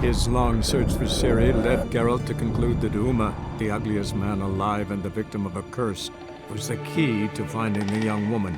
His long search for Ciri led Geralt to conclude that Uma, the ugliest man alive and the victim of a curse, was the key to finding the young woman.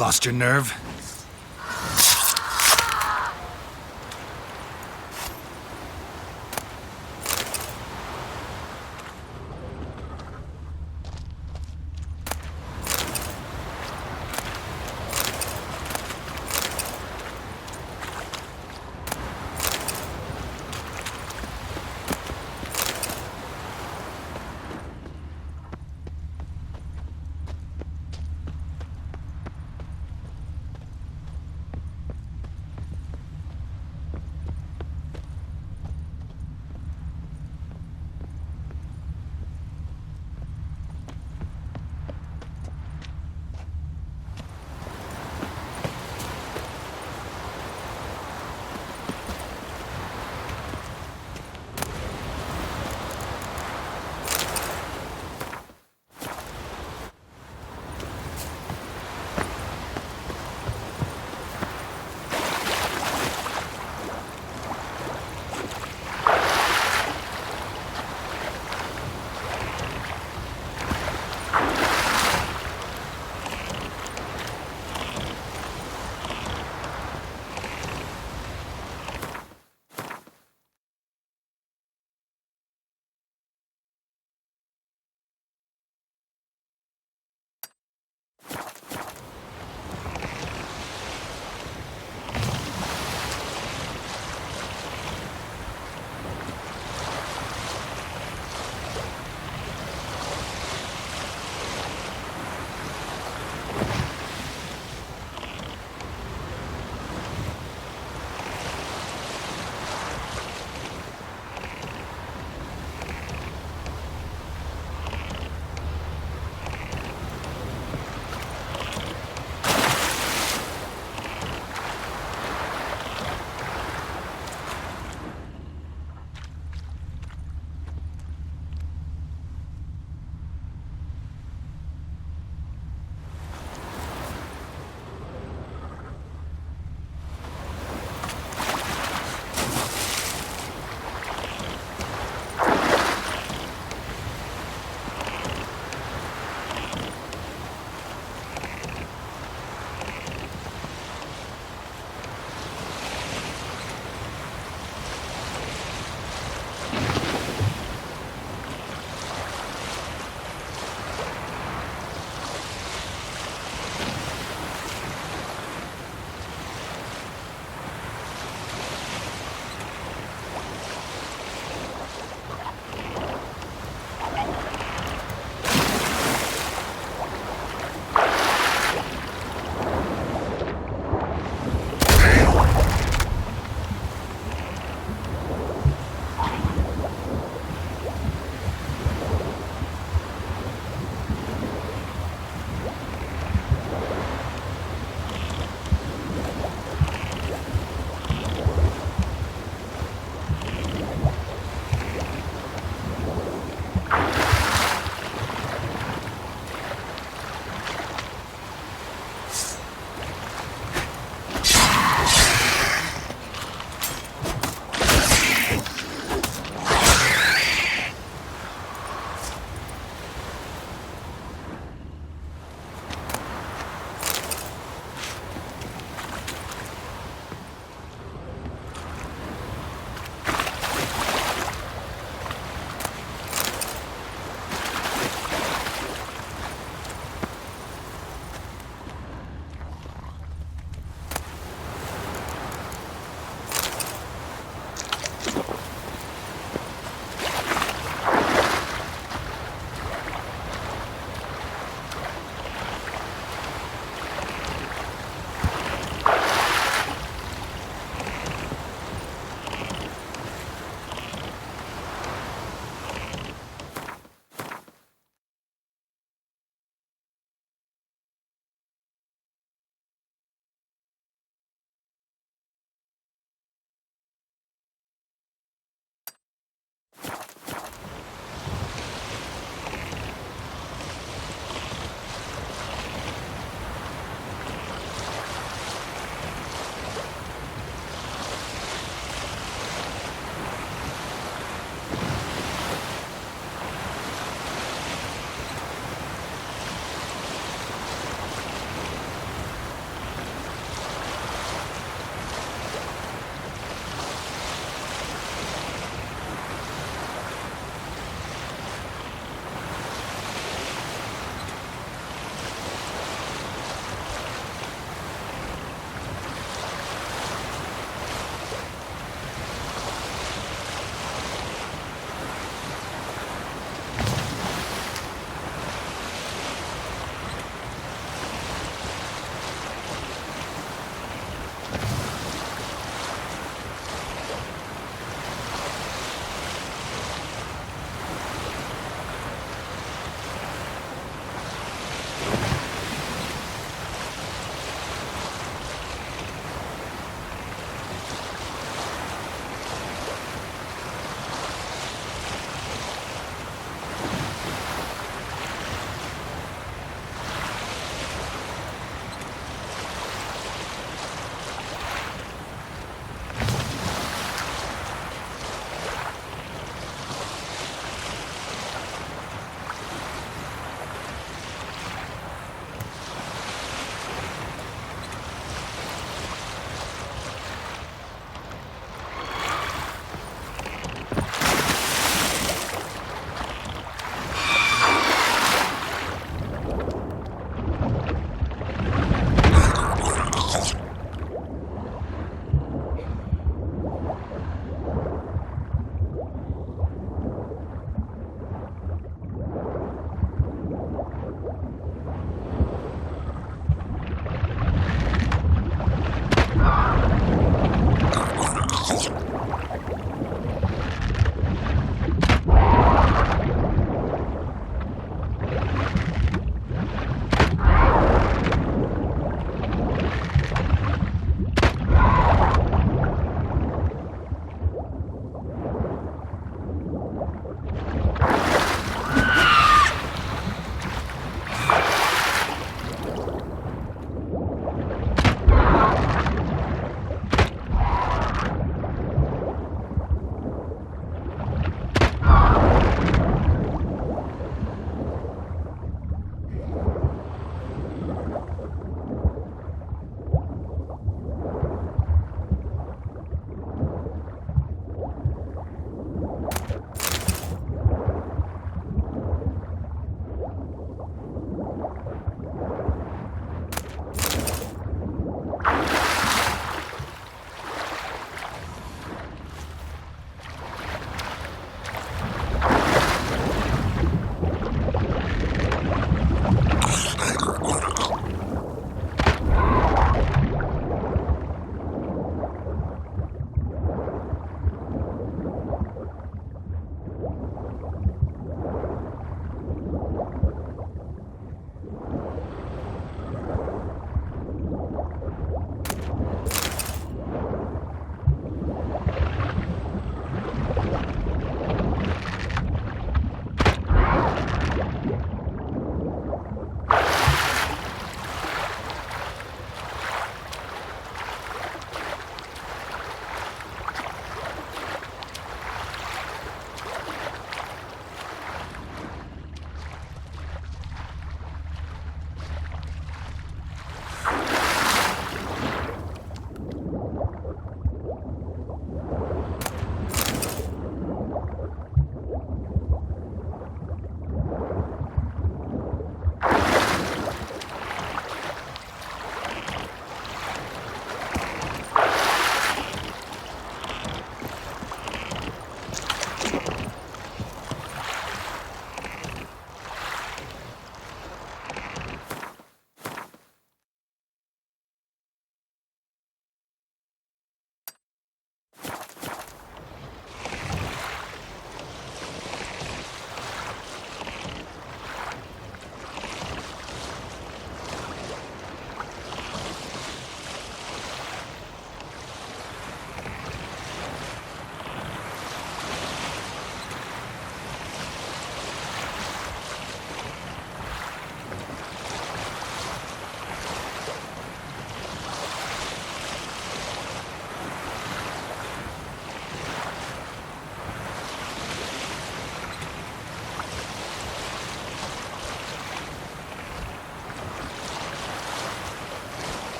Lost your nerve?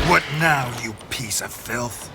What now, you piece of filth?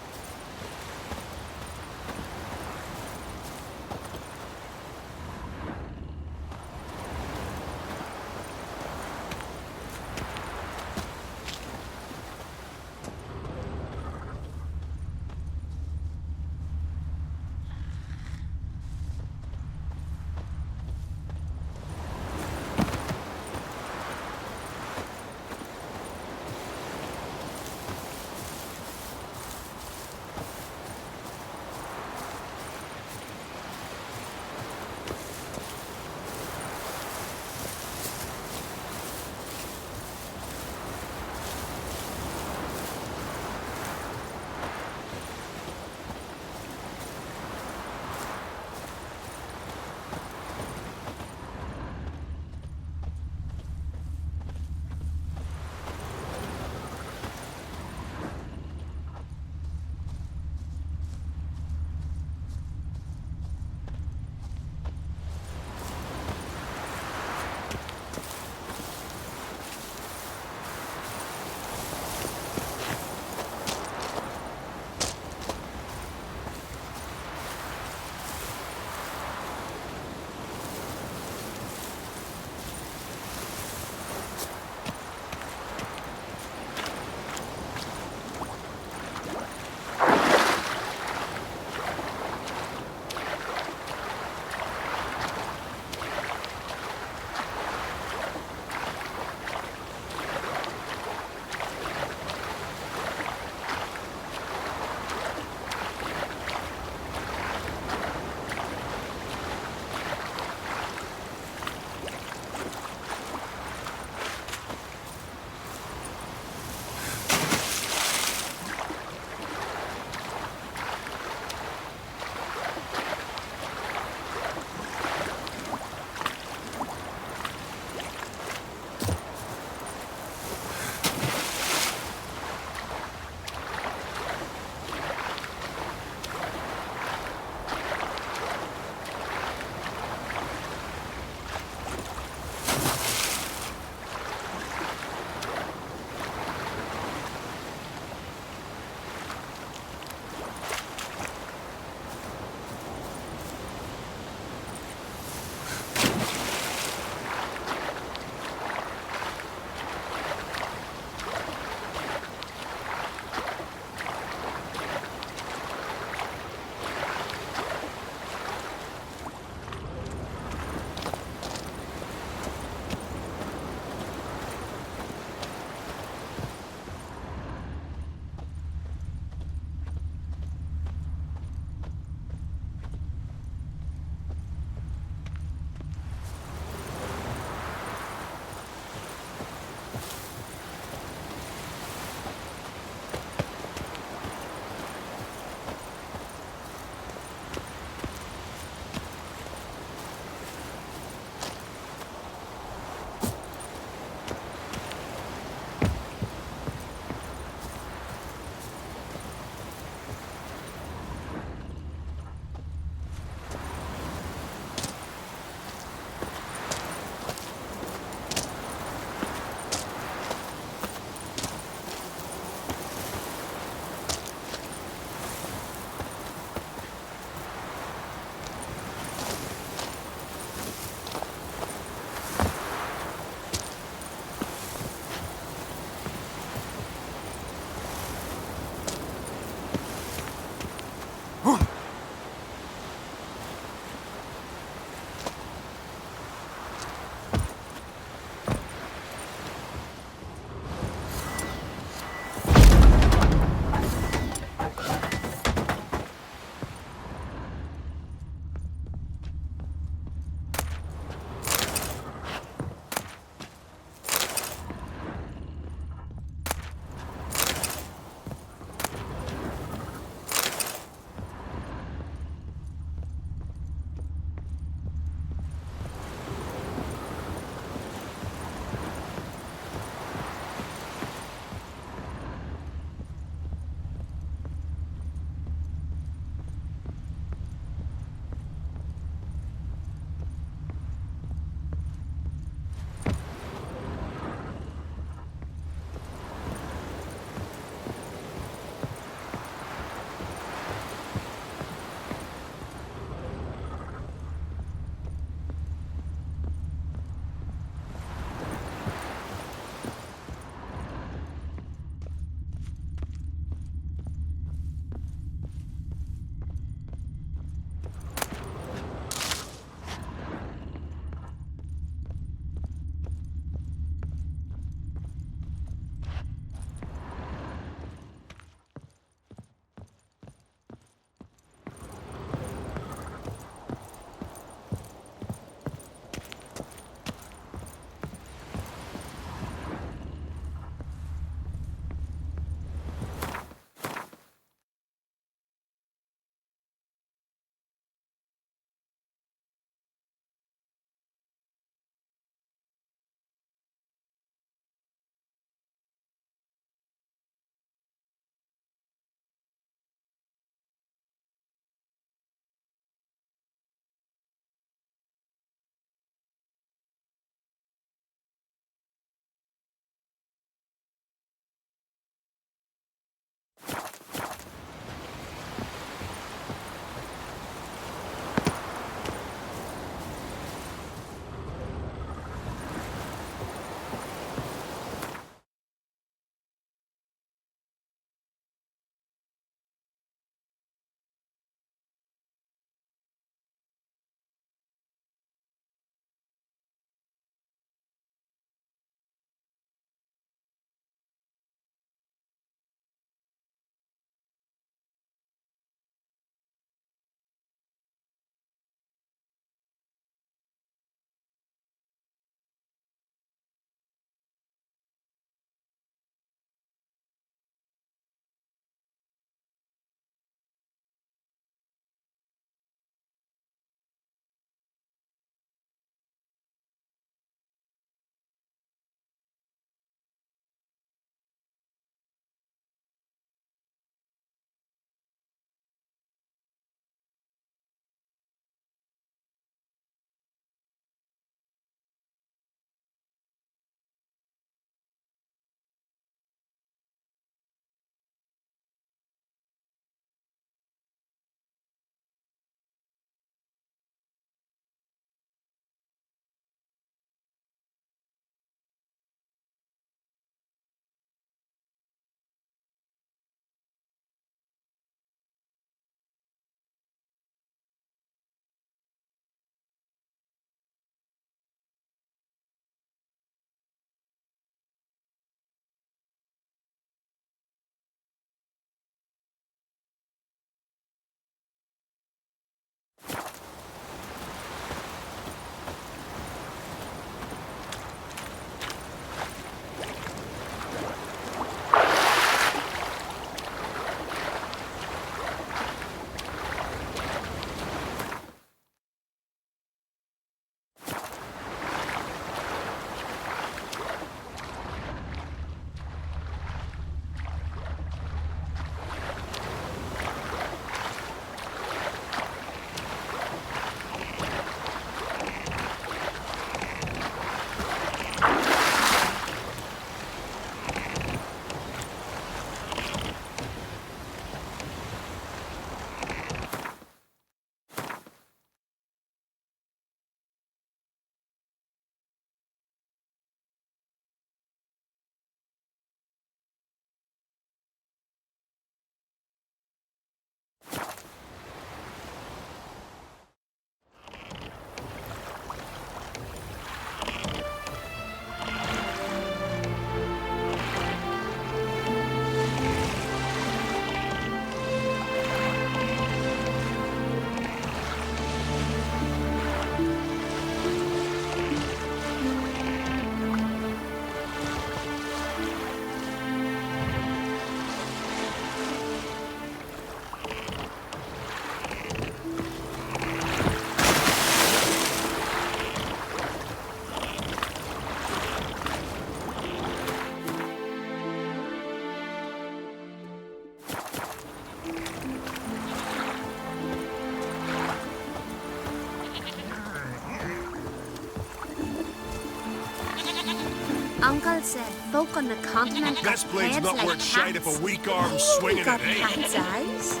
Uncle said folk on the continent got This blade's heads not like worth shite if cats. a weak arm's swinging got it, eh? cat's eyes.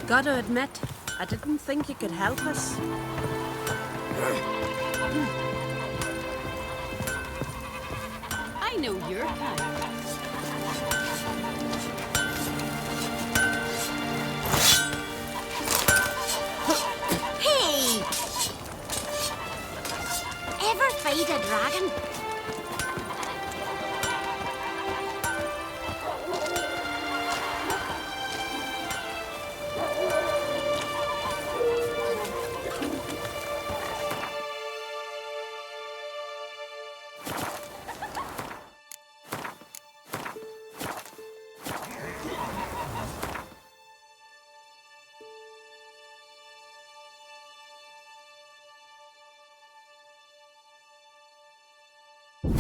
Gotta admit, I didn't think you could help us. I know your kind. Hey! Ever fight a dragon?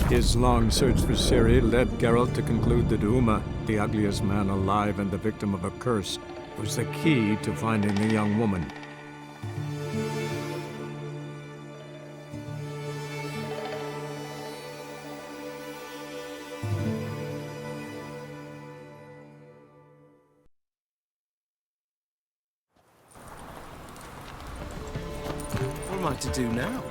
His long search for Ciri led Geralt to conclude that Uma, the ugliest man alive and the victim of a curse, was the key to finding the young woman. What am I to do now?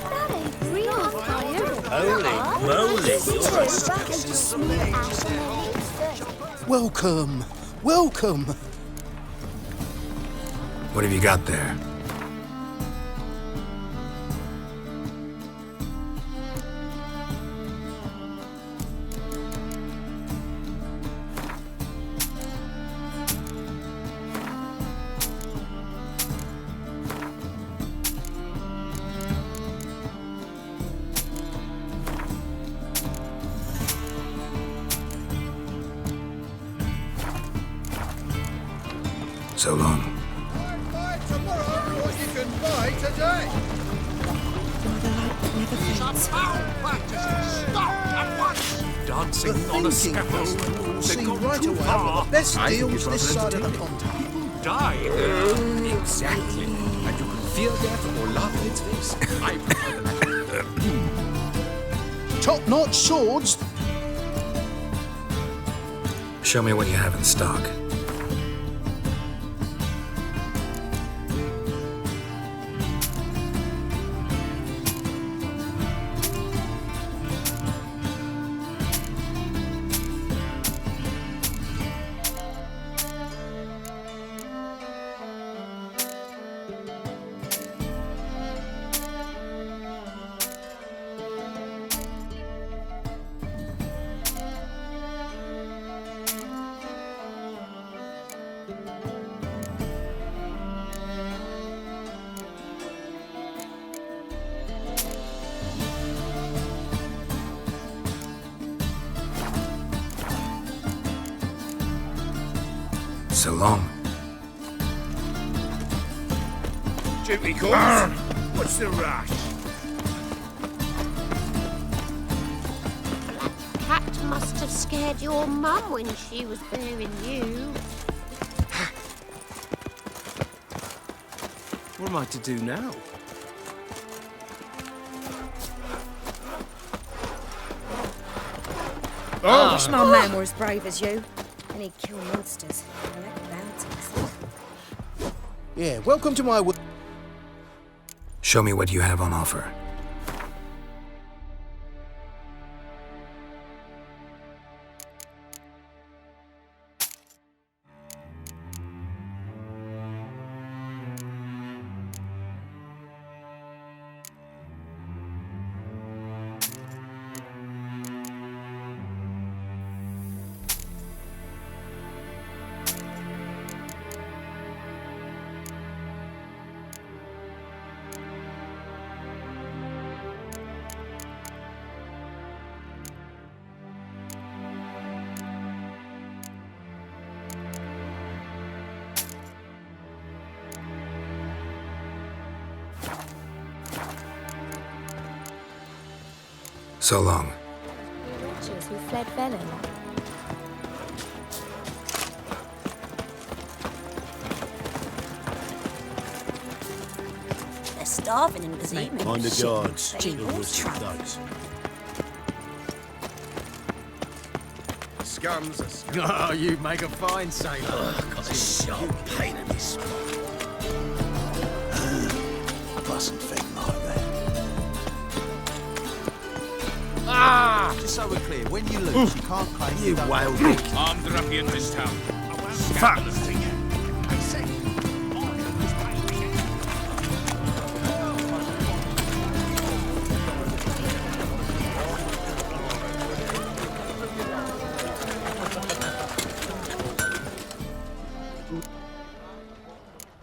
That ain't real fire. Holy moly! Welcome. Welcome. What have you got there? So long. Buy tomorrow what you can buy today. Dancing The on a thinking scaffold. person will They've see gone right too away far. what the best I think deals it's this rather side of the entertaining. continent. Died. Exactly. And you can fear death or laugh in its face. I prefer the latter. Top-notch swords. Show me what you have in stock. So long. Duty calls. What's the rush? Cat must have scared your mum when she was bearing you. What am I to do now? I wish my man were as brave as you. And he'd kill monsters. Collect bounties. Yeah, welcome to my world. Show me what you have on offer. So long. The wretches who fled Velen. They're starving in Bazeman. Mind the guards. Jingles trouble. Scum's a scum. Oh, you make a fine sailor. Got a sharp pain in his spine. I mustn't think like that. Ah! Just so we're clear, when you lose, you can't claim You don't- whale dick. Armed ruffian in this town. Fuck!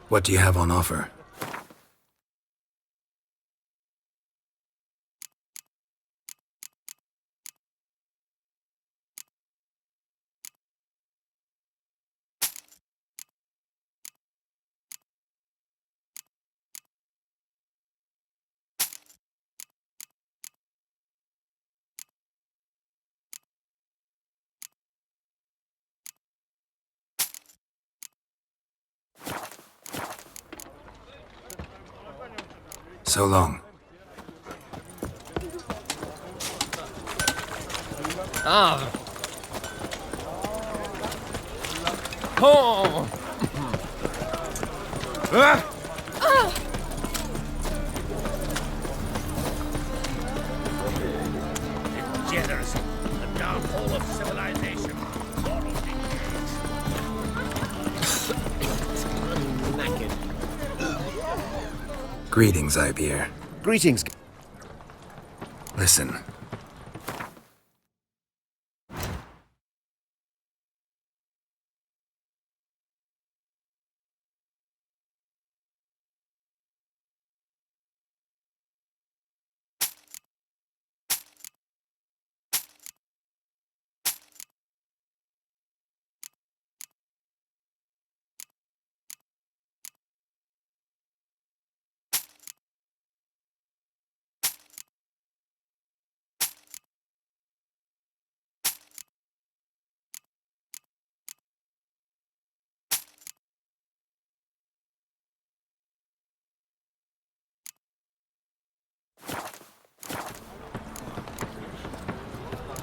What do you have on offer? So long. Ah! Oh! Ah! Generous. The downfall of civilization. Greetings, Ibeer. Greetings. Listen.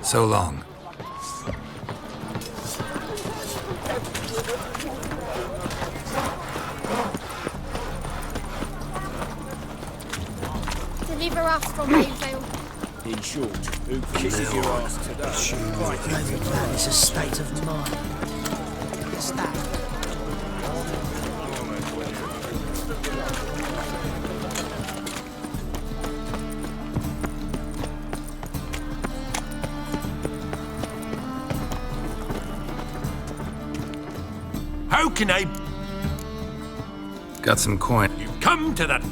So long. Deliver us from Mayfield. In short, who kisses your ass today? Right, Man is a state of mind. It's that. How can I Got some coin. come to that?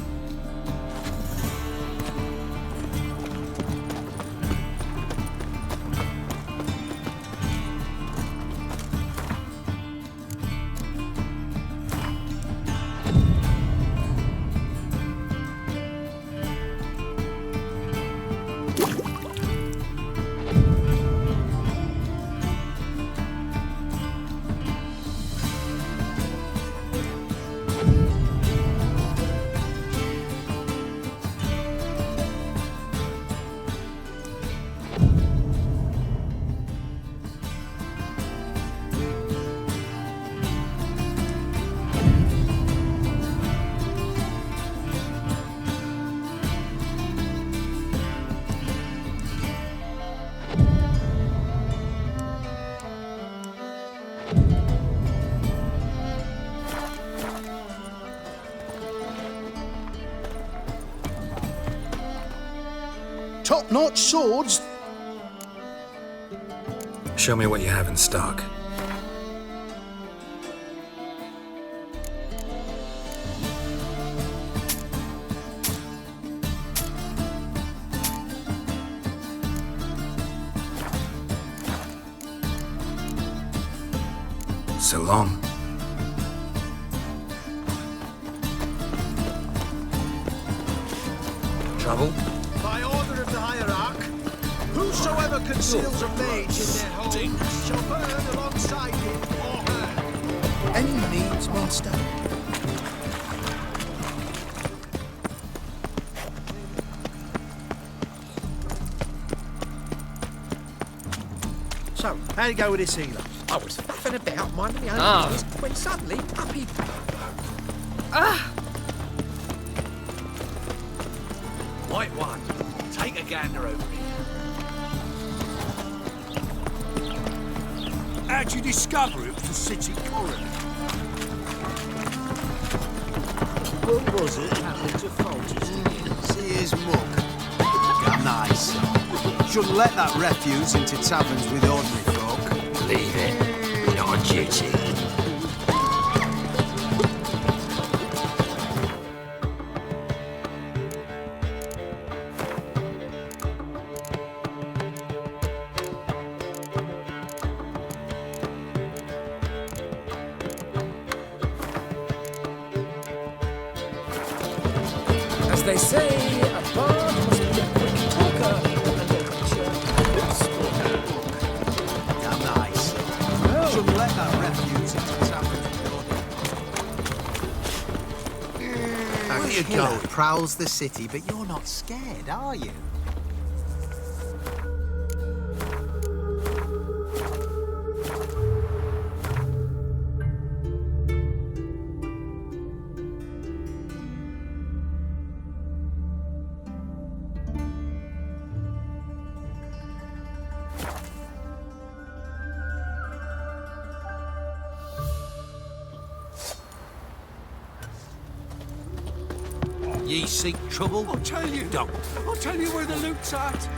Top-notch swords. Show me what you have in stock. So long. Trouble? By order of the hierarch, Whosoever conceals a mage in their home shall burn alongside him or her. Any needs, master? So, how'd it go with this healer? I was faffing about minding my own business when suddenly up he... White one, take a gander over here. How'd you discover it was the city coroner? What was it happened to Folters again? See his mug. Nice. Shouldn't let that refuse into taverns with ordinary folk. Leave it. Not on duty. As they say, a bard must be a quick talker and a creature with scorn. Damn nice. Shouldn't let that refuse into taverns with ordinary. Where you go? Prowls the city, but you're not scared, are you? Ye seek trouble? I'll tell you. Don't. I'll tell you where the loot's at.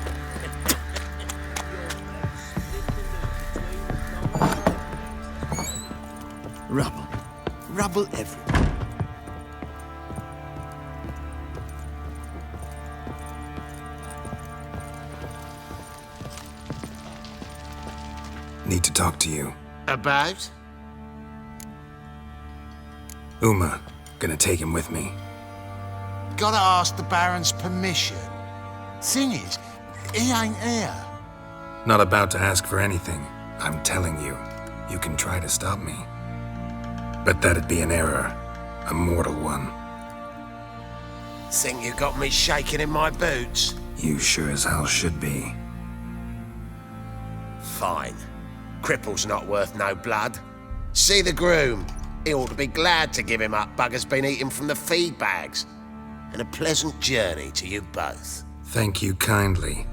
Rubble. Rubble everywhere. Need to talk to you. About? Uma. Gonna take him with me. Gotta ask the Baron's permission. Thing is, he ain't here. Not about to ask for anything. I'm telling you. You can try to stop me. But that'd be an error. A mortal one. Think you got me shaking in my boots? You sure as hell should be. Fine. Cripple's not worth no blood. See the groom. He ought to be glad to give him up. Bugger's been eating from the feed bags. And a pleasant journey to you both. Thank you kindly.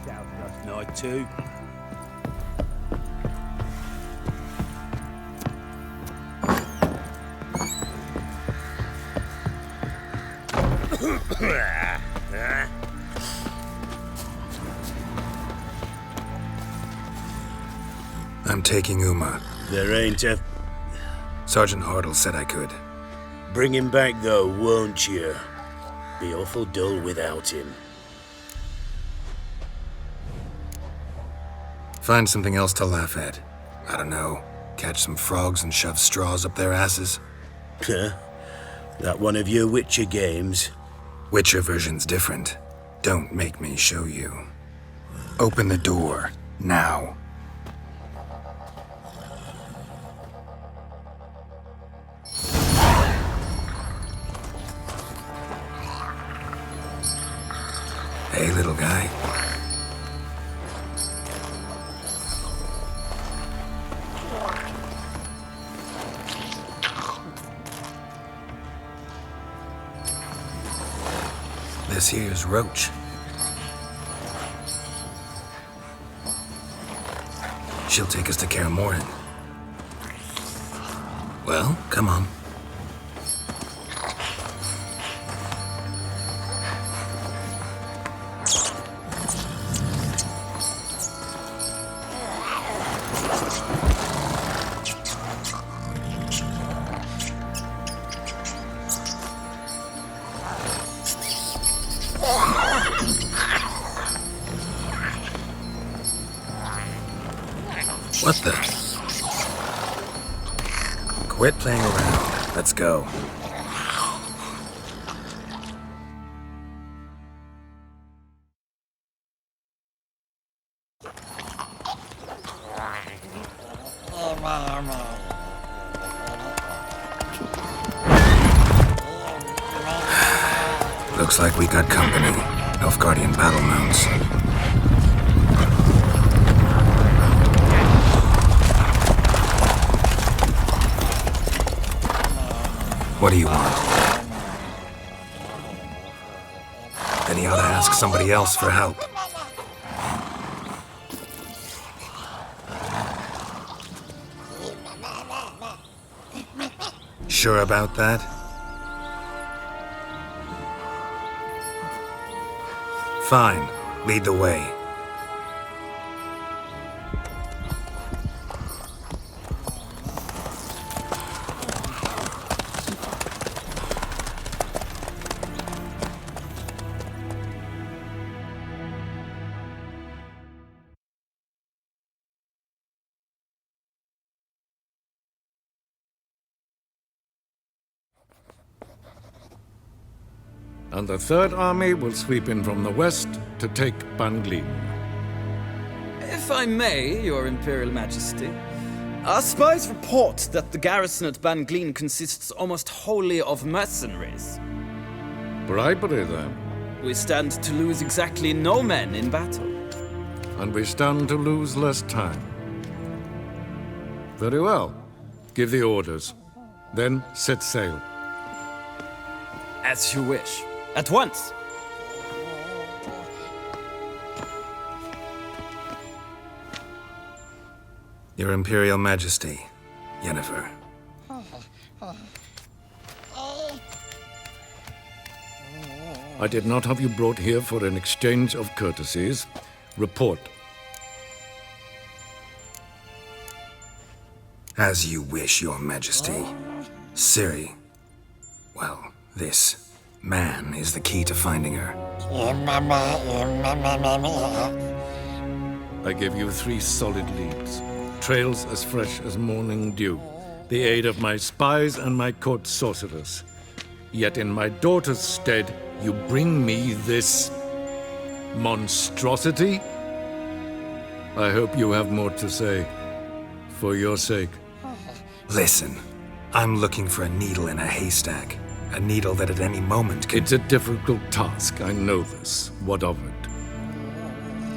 Last night too. I'm taking Uma. There ain't a... Sergeant Hartle said I could. Bring him back though, won't you? Be awful dull without him. Find something else to laugh at. I don't know. Catch some frogs and shove straws up their asses. Huh? That one of your Witcher games? Witcher version's different. Don't make me show you. Open the door. Now. Hey, little guy. This here's Roach. She'll take us to Kaer Morhen. Well, come on. What the? Quit playing around. Let's go. Looks like we got company. Nilfgaardian battle mounts. What do you want? Then he ought to ask somebody else for help. Sure about that? Fine. Lead the way. And the Third Army will sweep in from the west to take Banglin. If I may, Your Imperial Majesty, our spies report that the garrison at Banglin consists almost wholly of mercenaries. Bribery, then. We stand to lose exactly no men in battle. And we stand to lose less time. Very well. Give the orders. Then set sail. As you wish. At once! Your Imperial Majesty, Yennefer. I did not have you brought here for an exchange of courtesies. Report. As you wish, Your Majesty. Ciri. Well, this man is the key to finding her. I give you 3 solid leads. Trails as fresh as morning dew. The aid of my spies and my court sorcerers. Yet in my daughter's stead, you bring me this monstrosity? I hope you have more to say. For your sake. Listen, I'm looking for a needle in a haystack. A needle that at any moment can... It's a difficult task, I know this. What of it?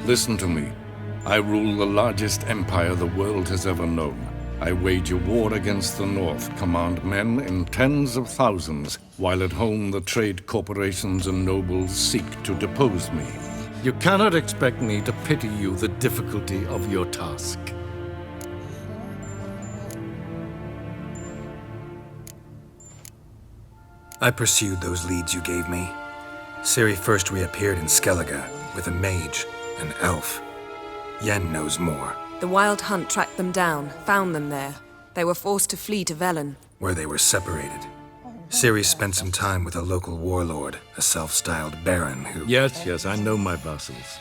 Listen to me. I rule the largest empire the world has ever known. I wage a war against the North, command men in tens of thousands, while at home the trade corporations and nobles seek to depose me. You cannot expect me to pity you the difficulty of your task. I pursued those leads you gave me. Ciri first reappeared in Skellige with a mage, an elf. Yen knows more. The Wild Hunt tracked them down, found them there. They were forced to flee to Velen. Where they were separated. Ciri spent some time with a local warlord, a self-styled baron who... Yes, I know my vassals.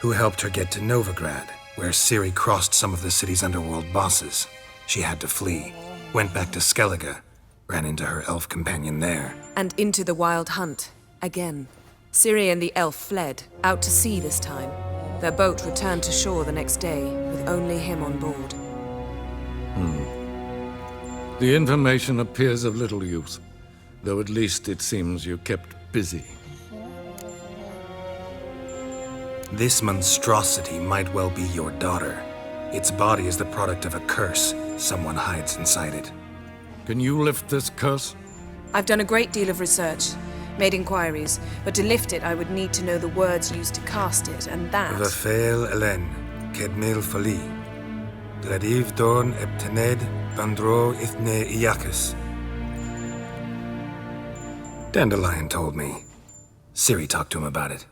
Who helped her get to Novigrad, where Ciri crossed some of the city's underworld bosses. She had to flee. Went back to Skellige. Ran into her elf companion there. And into the Wild Hunt. Again. Ciri and the elf fled, out to sea this time. Their boat returned to shore the next day, with only him on board. The information appears of little use, though at least it seems you kept busy. This monstrosity might well be your daughter. Its body is the product of a curse someone hides inside it. Can you lift this curse? I've done a great deal of research, made inquiries, but to lift it I would need to know the words used to cast it, and that... Vafael Elen, Kedmil Fali, Gladiv Dorn Eptened, Bandro Ithne Iacus. Dandelion told me. Ciri talked to him about it.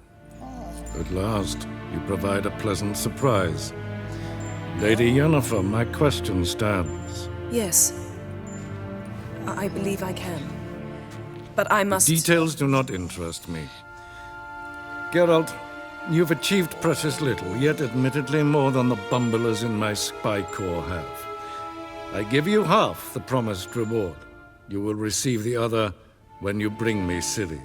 At last, you provide a pleasant surprise. Lady Yennefer, my question stands. Yes. I believe I can. But I must... Details do not interest me. Geralt, you've achieved precious little, yet admittedly more than the bumblers in my spy corps have. I give you half the promised reward. You will receive the other when you bring me Ciri.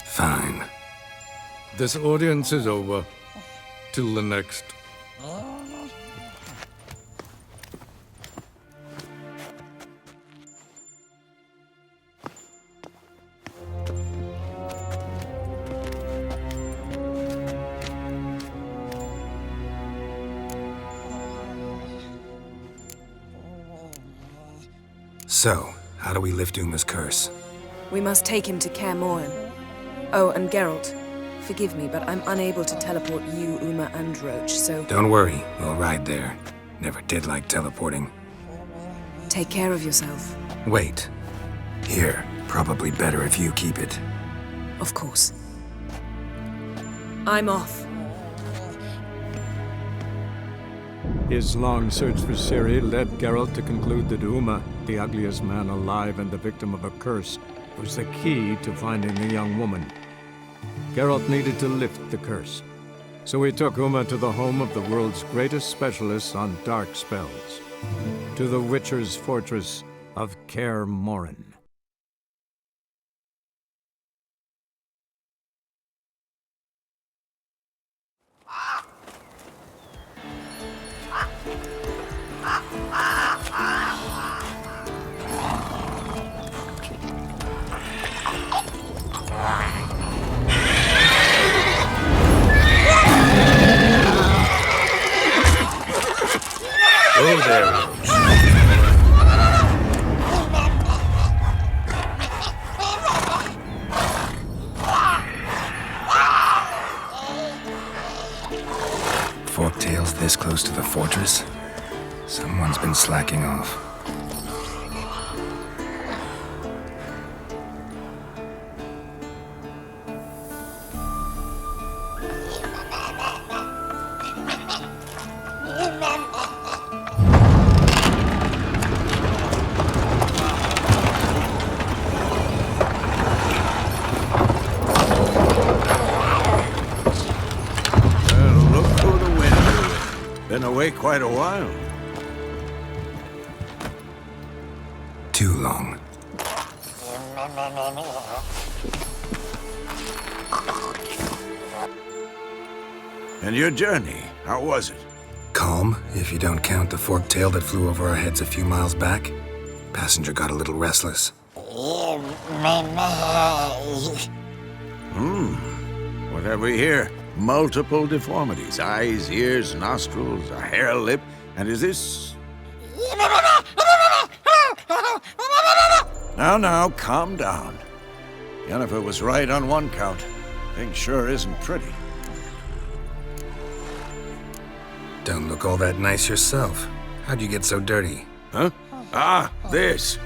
Fine. This audience is over. Till the next. So, how do we lift Uma's curse? We must take him to Kaer Morhen. Oh, and Geralt, forgive me, but I'm unable to teleport you, Uma, and Roach, so... Don't worry, we'll ride there. Never did like teleporting. Take care of yourself. Wait. Here, probably better if you keep it. Of course. I'm off. His long search for Ciri led Geralt to conclude that Uma, the ugliest man alive and the victim of a curse, was the key to finding the young woman. Geralt needed to lift the curse, so he took Uma to the home of the world's greatest specialists on dark spells, to the Witcher's fortress of Kaer Morhen. Oh, there, Roach. Forktails this close to the fortress? Someone's been slacking off. Been away quite a while. Too long. And your journey, how was it? Calm, if you don't count the forktail that flew over our heads a few miles back. Passenger got a little restless. What have we here? Multiple deformities. Eyes, ears, nostrils, a hair lip. And is this... Now, calm down. Yennefer was right on one count. Thing sure isn't pretty. Don't look all that nice yourself. How'd you get so dirty? Huh? Ah, this.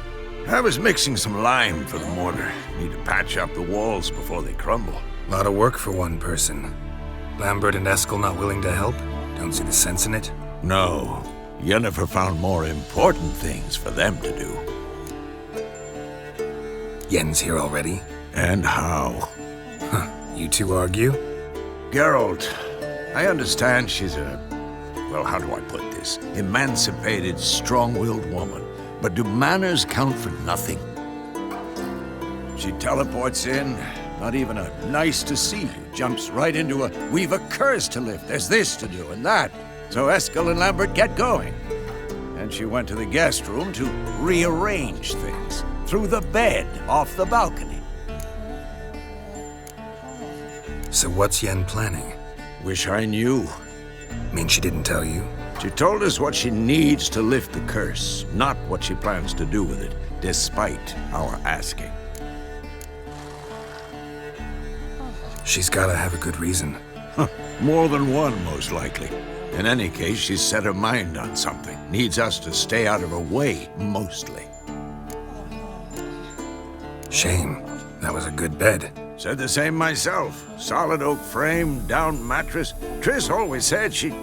I was mixing some lime for the mortar. Need to patch up the walls before they crumble. A lot of work for one person. Lambert and Eskel not willing to help? Don't see the sense in it? No. Yennefer found more important things for them to do. Yen's here already? And how? Huh. You two argue? Geralt, I understand she's well, how do I put this? Emancipated, strong-willed woman. But do manners count for nothing? She teleports in, not even a nice to see you, jumps right into a, we've a curse to lift, there's this to do and that. So Eskel and Lambert get going. And she went to the guest room to rearrange things. Through the bed, off the balcony. So what's Yen planning? Wish I knew. Mean she didn't tell you? She told us what she needs to lift the curse, not what she plans to do with it, despite our asking. She's gotta have a good reason. More than one, most likely. In any case, she's set her mind on something. Needs us to stay out of her way, mostly. Shame. That was a good bed. Said the same myself. Solid oak frame, down mattress. Triss always said she...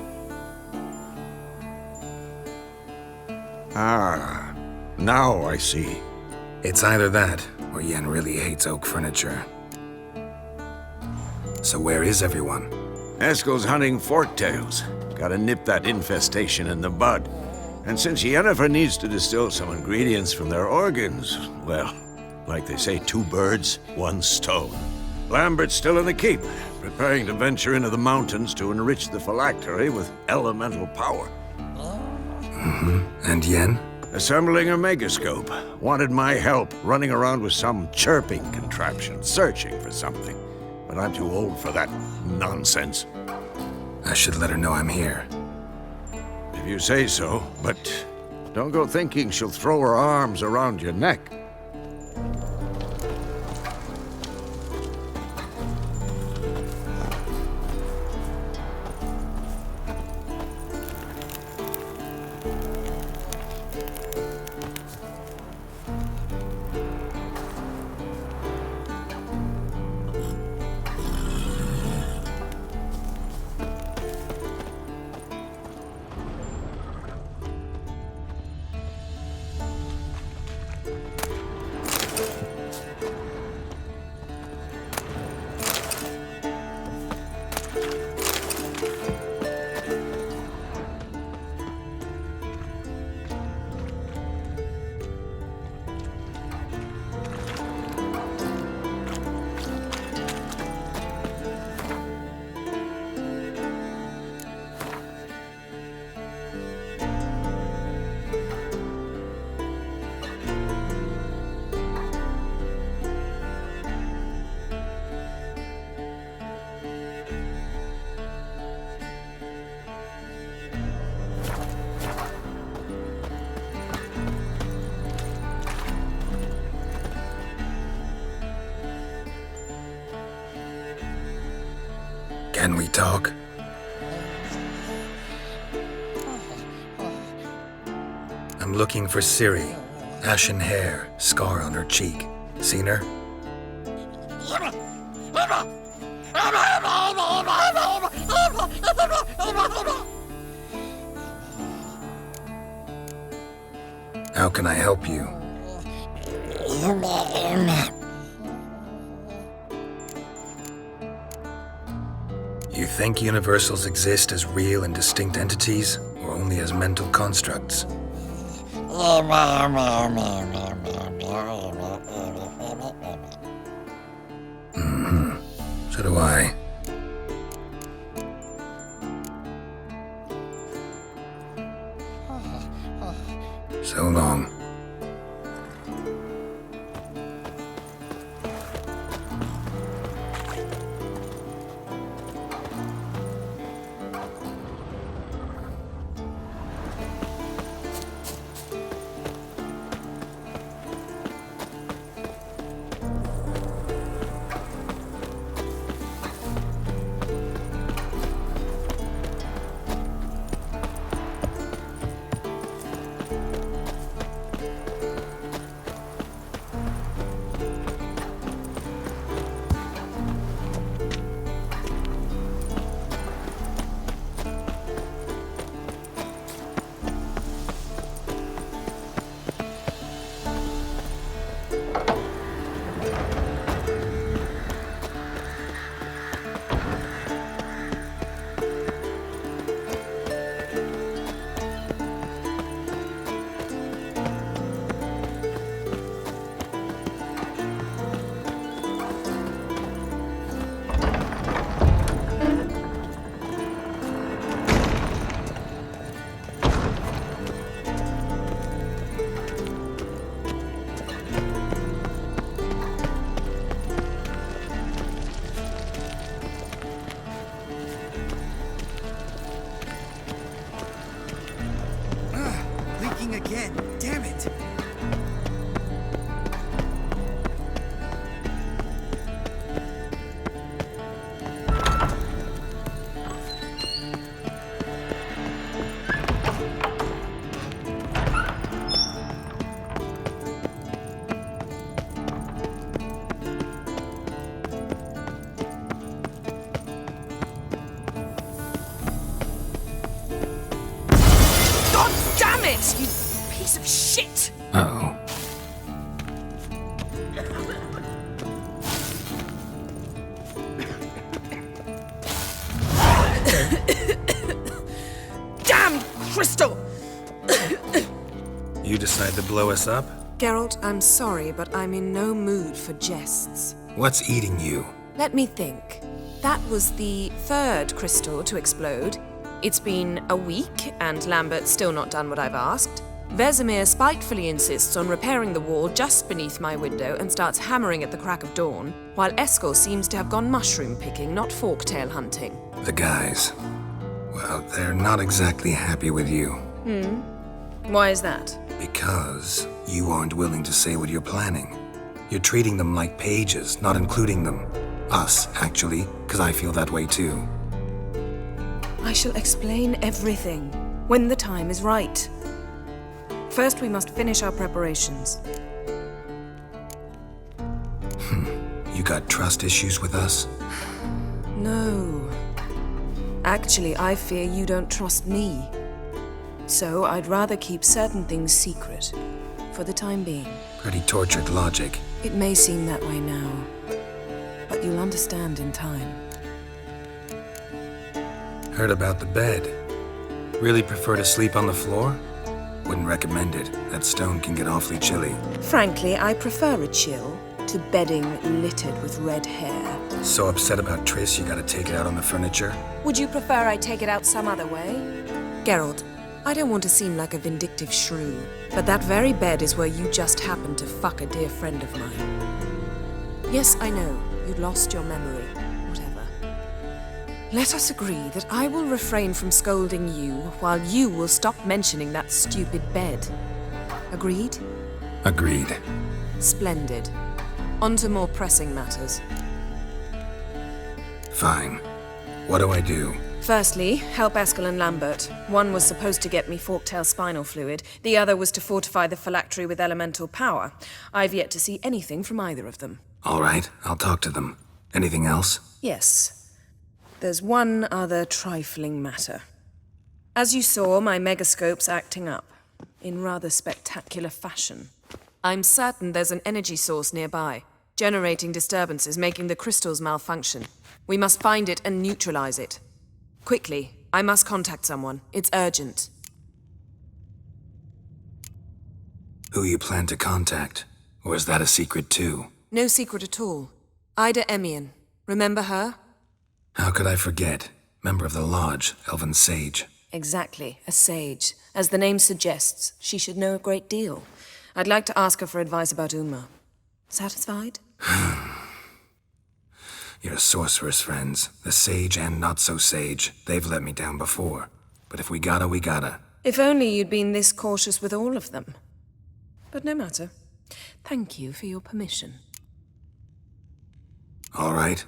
Ah, now I see. It's either that, or Yen really hates oak furniture. So where is everyone? Eskel's hunting forktails. Gotta nip that infestation in the bud. And since Yennefer needs to distill some ingredients from their organs, well, like they say, 2 birds, 1 stone. Lambert's still in the keep, preparing to venture into the mountains to enrich the phylactery with elemental power. And Yen? Assembling a megascope. Wanted my help running around with some chirping contraption, searching for something. But I'm too old for that nonsense. I should let her know I'm here. If you say so, but Don't go thinking she'll throw her arms around your neck. Can we talk? I'm looking for Ciri. Ashen hair, scar on her cheek. Seen her? How can I help you? You think universals exist as real and distinct entities, or only as mental constructs? So do I. So long. Again, damn it! God damn it! You piece of shit! Uh-oh. Damn crystal! You decide to blow us up? Geralt, I'm sorry, but I'm in no mood for jests. What's eating you? Let me think. That was the third crystal to explode. It's been a week, and Lambert's still not done what I've asked. Vesemir spitefully insists on repairing the wall just beneath my window and starts hammering at the crack of dawn, while Eskel seems to have gone mushroom picking, not forktail hunting. The guys. Well, they're not exactly happy with you. Why is that? Because you aren't willing to say what you're planning. You're treating them like pages, not including them. Us, actually, because I feel that way too. I shall explain everything when the time is right. First, we must finish our preparations. You got trust issues with us? No. Actually, I fear you don't trust me. So I'd rather keep certain things secret, for the time being. Pretty tortured logic. It may seem that way now, but you'll understand in time. Heard about the bed. Really prefer to sleep on the floor? Wouldn't recommend it. That stone can get awfully chilly. Frankly, I prefer a chill to bedding littered with red hair. So upset about Triss, you gotta take it out on the furniture? Would you prefer I take it out some other way? Geralt, I don't want to seem like a vindictive shrew, but that very bed is where you just happened to fuck a dear friend of mine. Yes, I know, you'd lost your memory. Whatever. Let us agree that I will refrain from scolding you while you will stop mentioning that stupid bed. Agreed? Agreed. Splendid. On to more pressing matters. Fine. What do I do? Firstly, help Eskel and Lambert. One was supposed to get me forktail spinal fluid. The other was to fortify the phylactery with elemental power. I've yet to see anything from either of them. All right, I'll talk to them. Anything else? Yes. There's one other trifling matter. As you saw, my megascope's acting up, in rather spectacular fashion. I'm certain there's an energy source nearby, generating disturbances, making the crystals malfunction. We must find it and neutralize it. Quickly, I must contact someone. It's urgent. Who you plan to contact? Or is that a secret too? No secret at all. Ida Emian. Remember her? How could I forget? Member of the Lodge, Elven Sage. Exactly, a sage. As the name suggests, she should know a great deal. I'd like to ask her for advice about Uma. Satisfied? Your sorceress friends, the sage and not-so-sage, they've let me down before. But if we gotta, we gotta. If only you'd been this cautious with all of them. But no matter. Thank you for your permission. All right.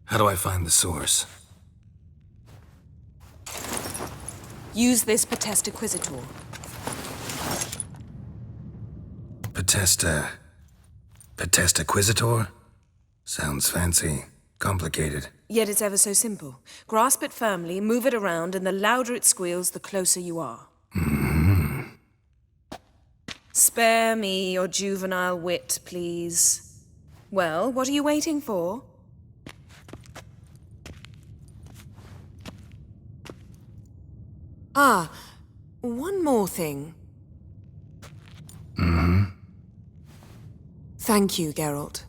How do I find the source? Use this Potesta Quisitor. Potesta Quisitor? Sounds fancy. Complicated. Yet it's ever so simple. Grasp it firmly, move it around, and the louder it squeals, the closer you are. Spare me your juvenile wit, please. Well, what are you waiting for? Ah, one more thing. Thank you, Geralt.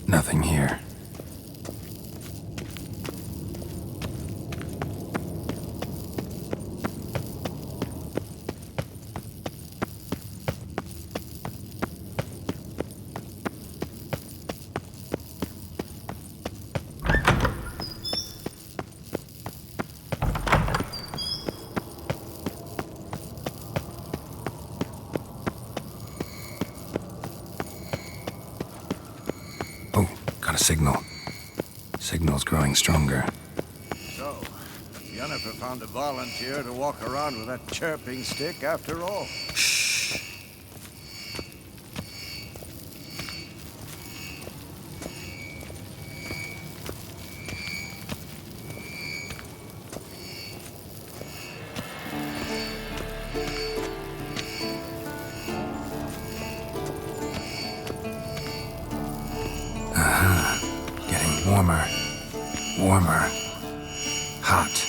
Nothing here. Signal. Signal's growing stronger. So, Yennefer found a volunteer to walk around with that chirping stick after all. Shh. Warmer. Warmer. Hot.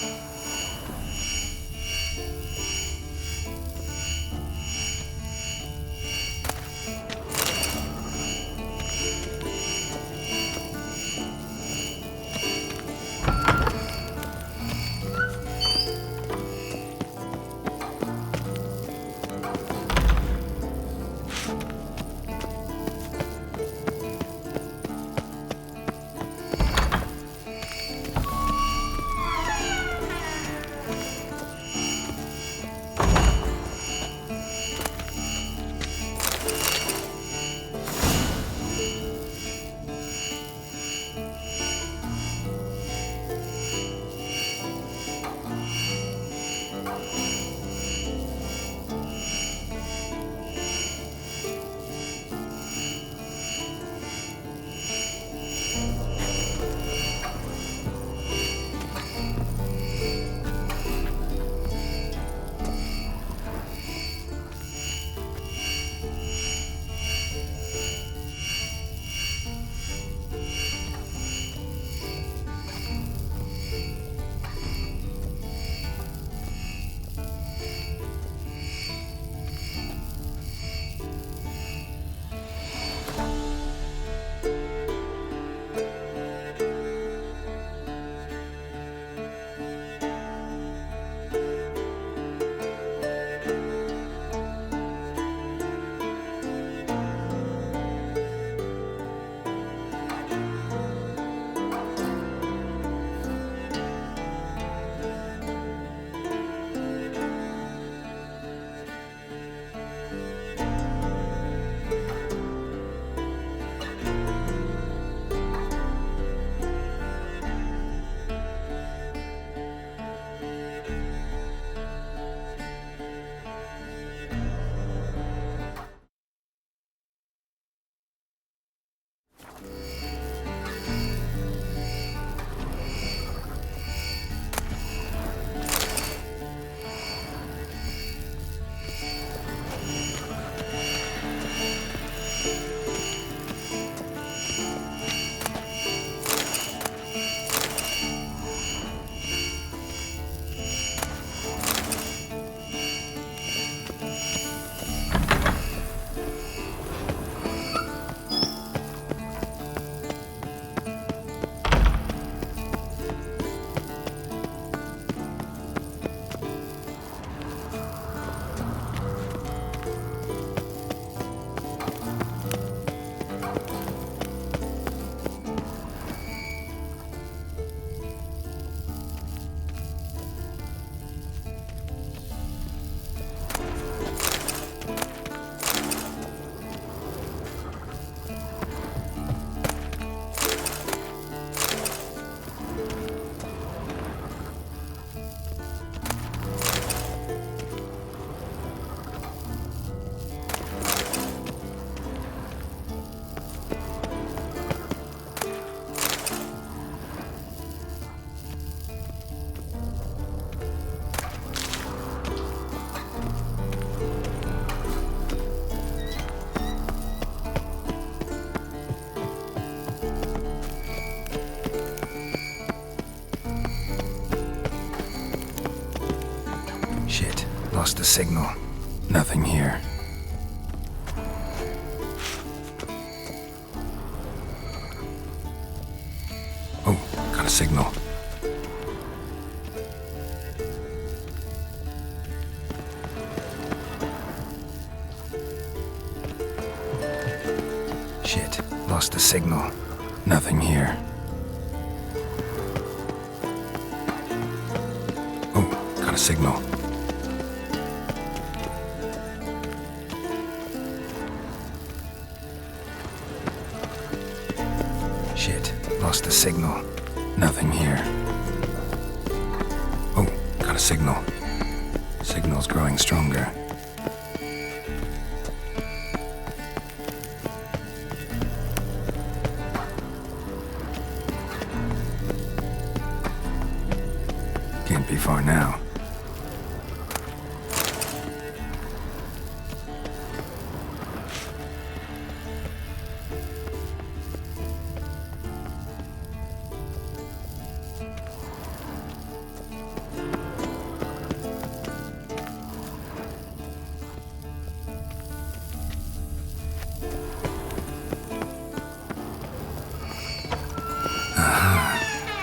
lost the signal. Nothing here. Oh, got a signal. Shit, lost the signal. Nothing here. Oh, got a signal. Shit, lost the signal. Nothing here. Oh, got a signal. Signal's growing stronger. Can't be far now.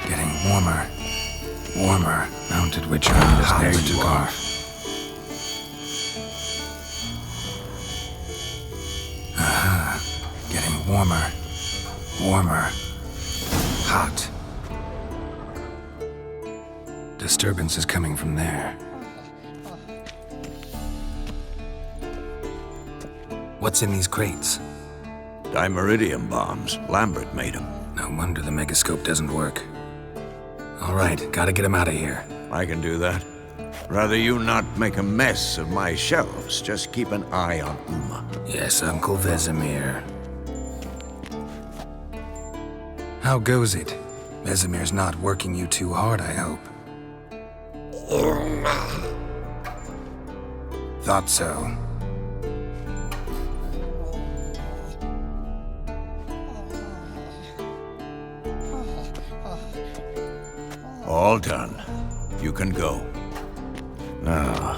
Getting warmer. Warmer. Mounted witch hunt is never took off. Getting warmer. Warmer. Hot. Disturbance is coming from there. What's in these crates? Dimeridium bombs. Lambert made them. No wonder the megascope doesn't work. All right, gotta get him out of here. I can do that. Rather you not make a mess of my shelves. Just keep an eye on Uma. Yes, Uncle Vesemir. How goes it? Vesemir's not working you too hard, I hope. Thought so. All done. You can go. Now,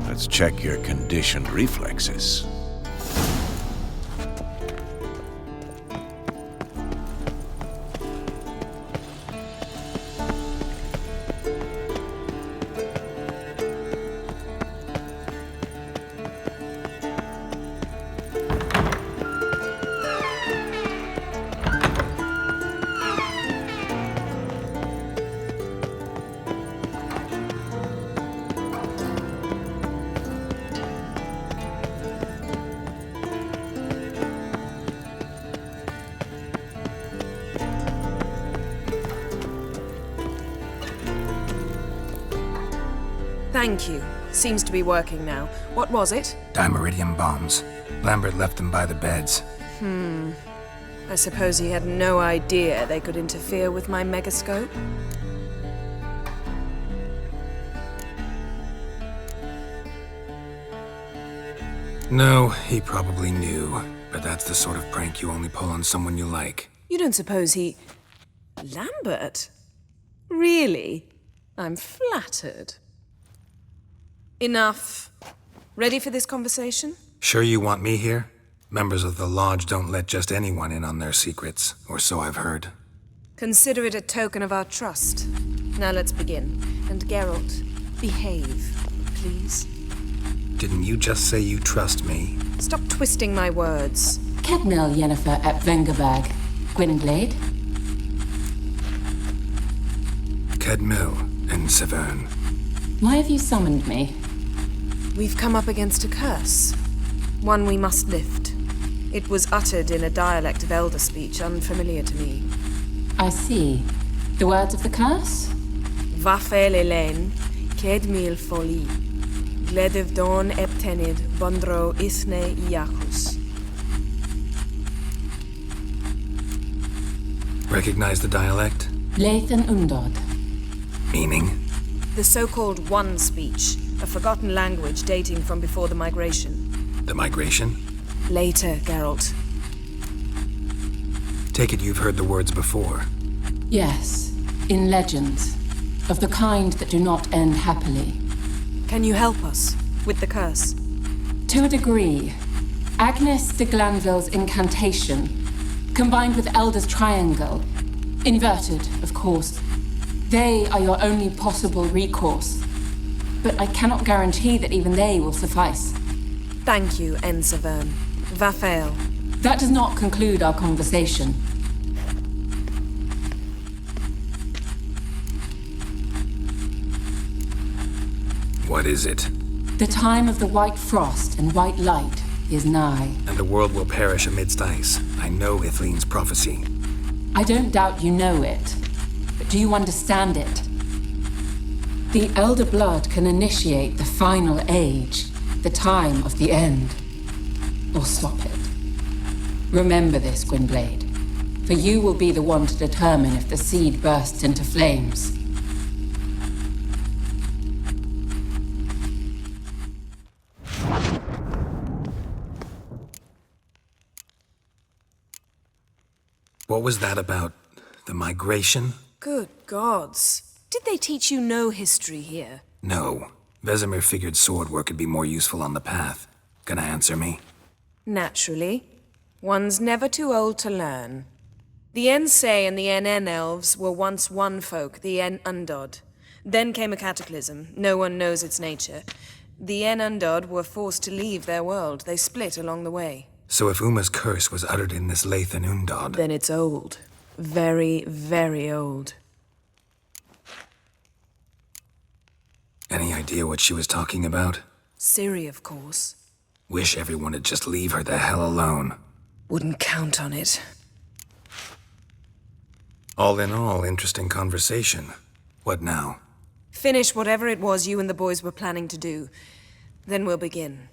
let's check your conditioned reflexes. Thank you. Seems to be working now. What was it? Dimeridium bombs. Lambert left them by the beds. I suppose he had no idea they could interfere with my megascope? No, he probably knew. But that's the sort of prank you only pull on someone you like. You don't suppose he... Lambert? Really? I'm flattered. Enough. Ready for this conversation? Sure you want me here? Members of the Lodge don't let just anyone in on their secrets, or so I've heard. Consider it a token of our trust. Now let's begin. And Geralt, behave, please. Didn't you just say you trust me? Stop twisting my words. Cadmel Yennefer at Vengerberg. Gwynglade? Cadmel and Severn. Why have you summoned me? We've come up against a curse. One we must lift. It was uttered in a dialect of Elder speech unfamiliar to me. I see. The words of the curse? Vafel Elaine, Kedmil Foli, Gledev Don Eptenid, Bondro Isne Iacus. Recognize the dialect? Lathan Undod. Meaning? The so-called One speech, a forgotten language dating from before the migration. The migration? Later, Geralt. Take it you've heard the words before. Yes, in legends. Of the kind that do not end happily. Can you help us? with the curse? To a degree. Agnes de Glanville's incantation, combined with Elder's triangle, inverted, of course. They are your only possible recourse. But I cannot guarantee that even they will suffice. Thank you, Ensavern. Va fail. That does not conclude our conversation. What is it? The time of the white frost and white light is nigh. And the world will perish amidst ice. I know Ithleen's prophecy. I don't doubt you know it, but do you understand it? The Elder Blood can initiate the final age, the time of the end, or stop it. Remember this, Gwynblade, for you will be the one to determine if the seed bursts into flames. What was that about? The migration? Good gods. Did they teach you no history here? No. Vesemir figured sword work could be more useful on the path. Gonna answer me? Naturally. One's never too old to learn. The Ensay and the NN elves were once one folk, the En Undod. Then came a cataclysm. No one knows its nature. The En Undod were forced to leave their world. They split along the way. So if Uma's curse was uttered in this Lathan Undod... Then it's old. Very, very old. Any idea what she was talking about? Ciri, of course. Wish everyone would just leave her the hell alone. Wouldn't count on it. All in all, interesting conversation. What now? Finish whatever it was you and the boys were planning to do. Then we'll begin.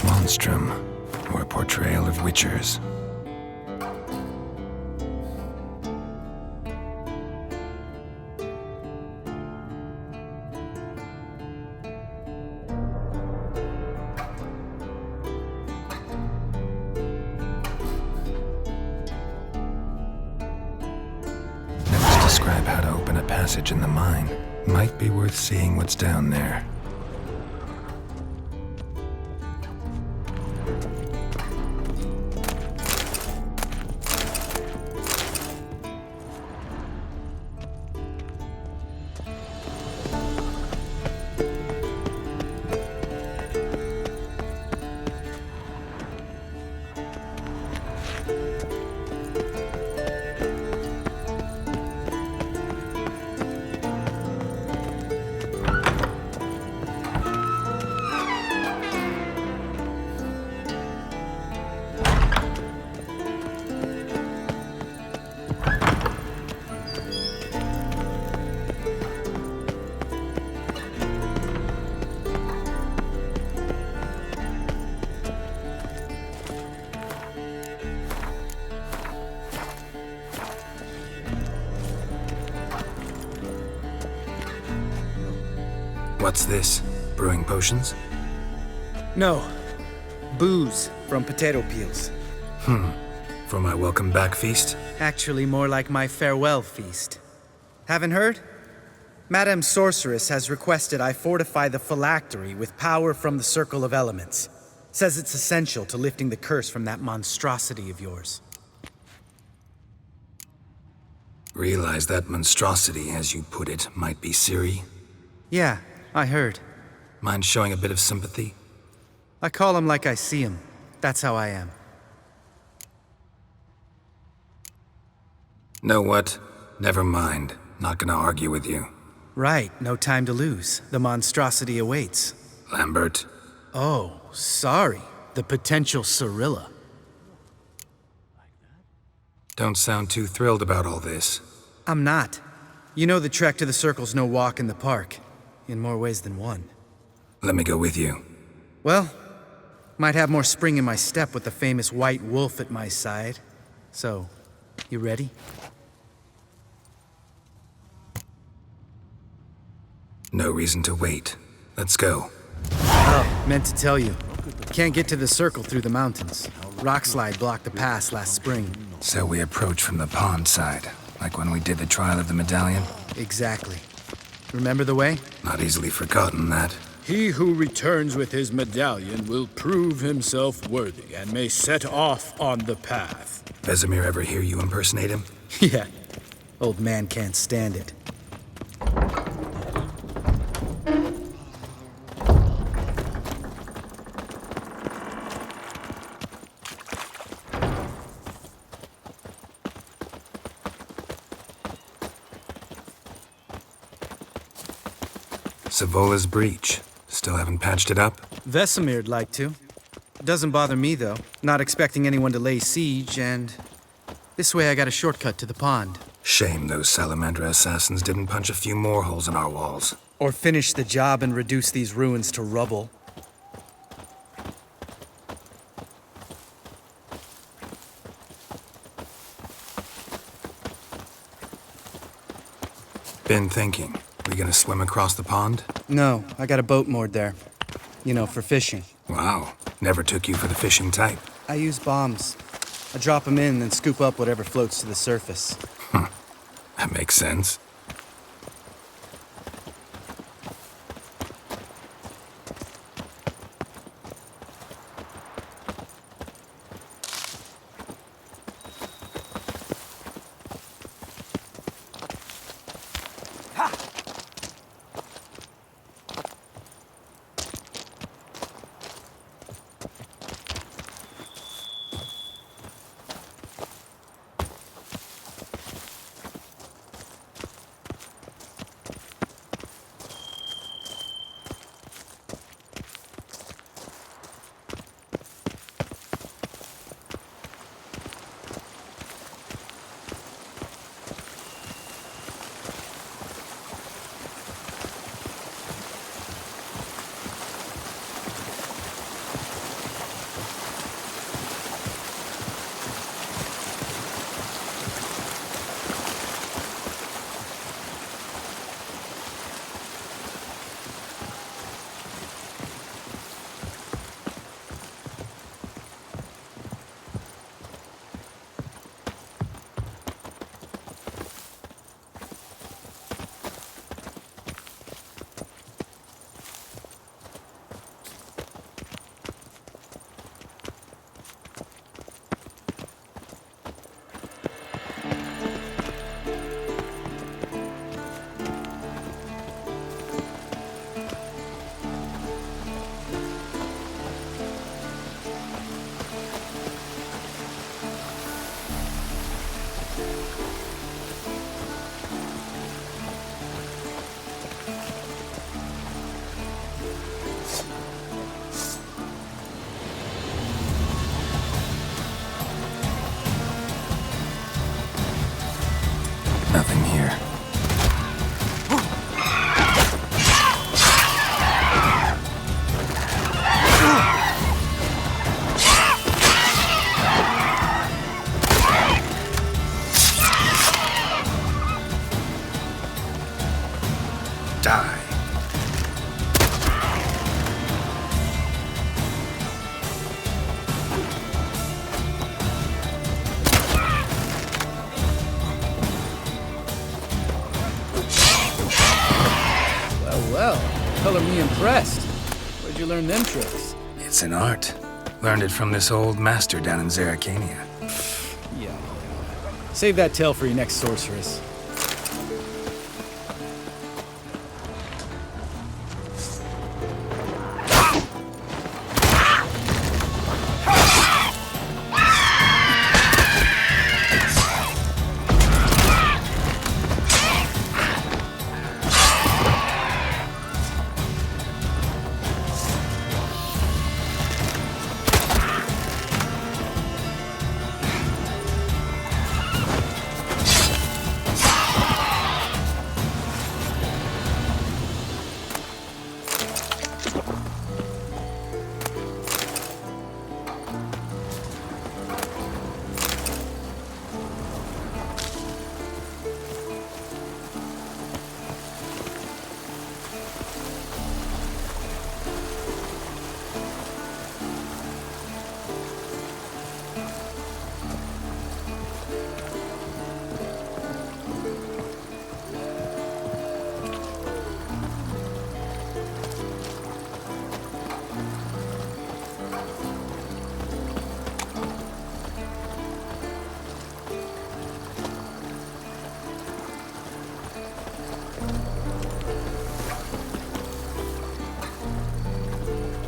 Monstrum, or a portrayal of witchers. Notes describe how to open a passage in the mine. Might be worth seeing what's down there. What's this? Brewing potions? No. Booze from potato peels. For my welcome back feast? Actually, more like my farewell feast. Haven't heard? Madame Sorceress has requested I fortify the phylactery with power from the Circle of Elements. Says it's essential to lifting the curse from that monstrosity of yours. Realize that monstrosity, as you put it, might be Ciri? Yeah, I heard. Mind showing a bit of sympathy? I call him like I see him. That's how I am. Know what? Never mind. Not gonna argue with you. Right, no time to lose. The monstrosity awaits. Lambert. Oh, sorry. The potential Cirilla. Don't sound too thrilled about all this. I'm not. You know the trek to the Circle's no walk in the park. In more ways than one. Let me go with you. Well, might have more spring in my step with the famous white wolf at my side. So, you ready? No reason to wait. Let's go. Oh, meant to tell you. Can't get to the Circle through the mountains. Rockslide blocked the pass last spring. So we approach from the pond side, like when we did the trial of the medallion? Exactly. Remember the way? Not easily forgotten, that. He who returns with his medallion will prove himself worthy and may set off on the path. Vesemir ever hear you impersonate him? Yeah. Old man can't stand it. Savola's breach. Still haven't patched it up? Vesemir'd like to. Doesn't bother me, though. Not expecting anyone to lay siege, and... this way I got a shortcut to the pond. Shame those Salamandra assassins didn't punch a few more holes in our walls. Or finish the job and reduce these ruins to rubble. Been thinking. We gonna swim across the pond? No, I got a boat moored there. You know, for fishing. Wow. Never took you for the fishing type. I use bombs. I drop them in and scoop up whatever floats to the surface. That makes sense. Nothing here. Die. Well, color me impressed. Where'd you learn them tricks? It's an art. Learned it from this old master down in Zerrikania. Yeah. Save that tale for your next sorceress.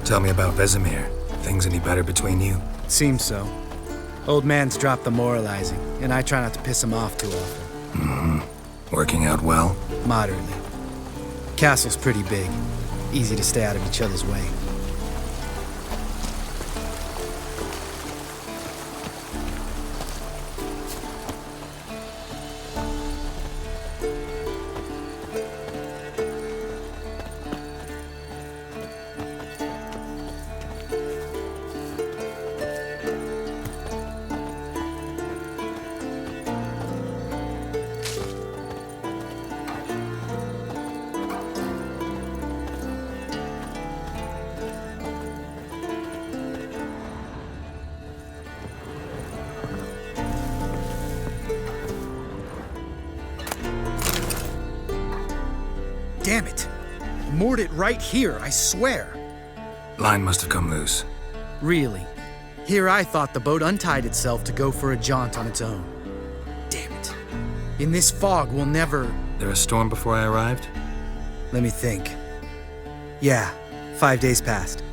Tell me about Vesemir. Things any better between you? Seems so. Old man's dropped the moralizing, and I try not to piss him off too often. Mm-hmm. Working out well? Moderately. Castle's pretty big. Easy to stay out of each other's way. Damn it! Moored it right here, I swear. Line must have come loose. Really? Here I thought the boat untied itself to go for a jaunt on its own. Damn it. In this fog, we'll never... There a storm before I arrived? Let me think. Yeah, 5 days passed.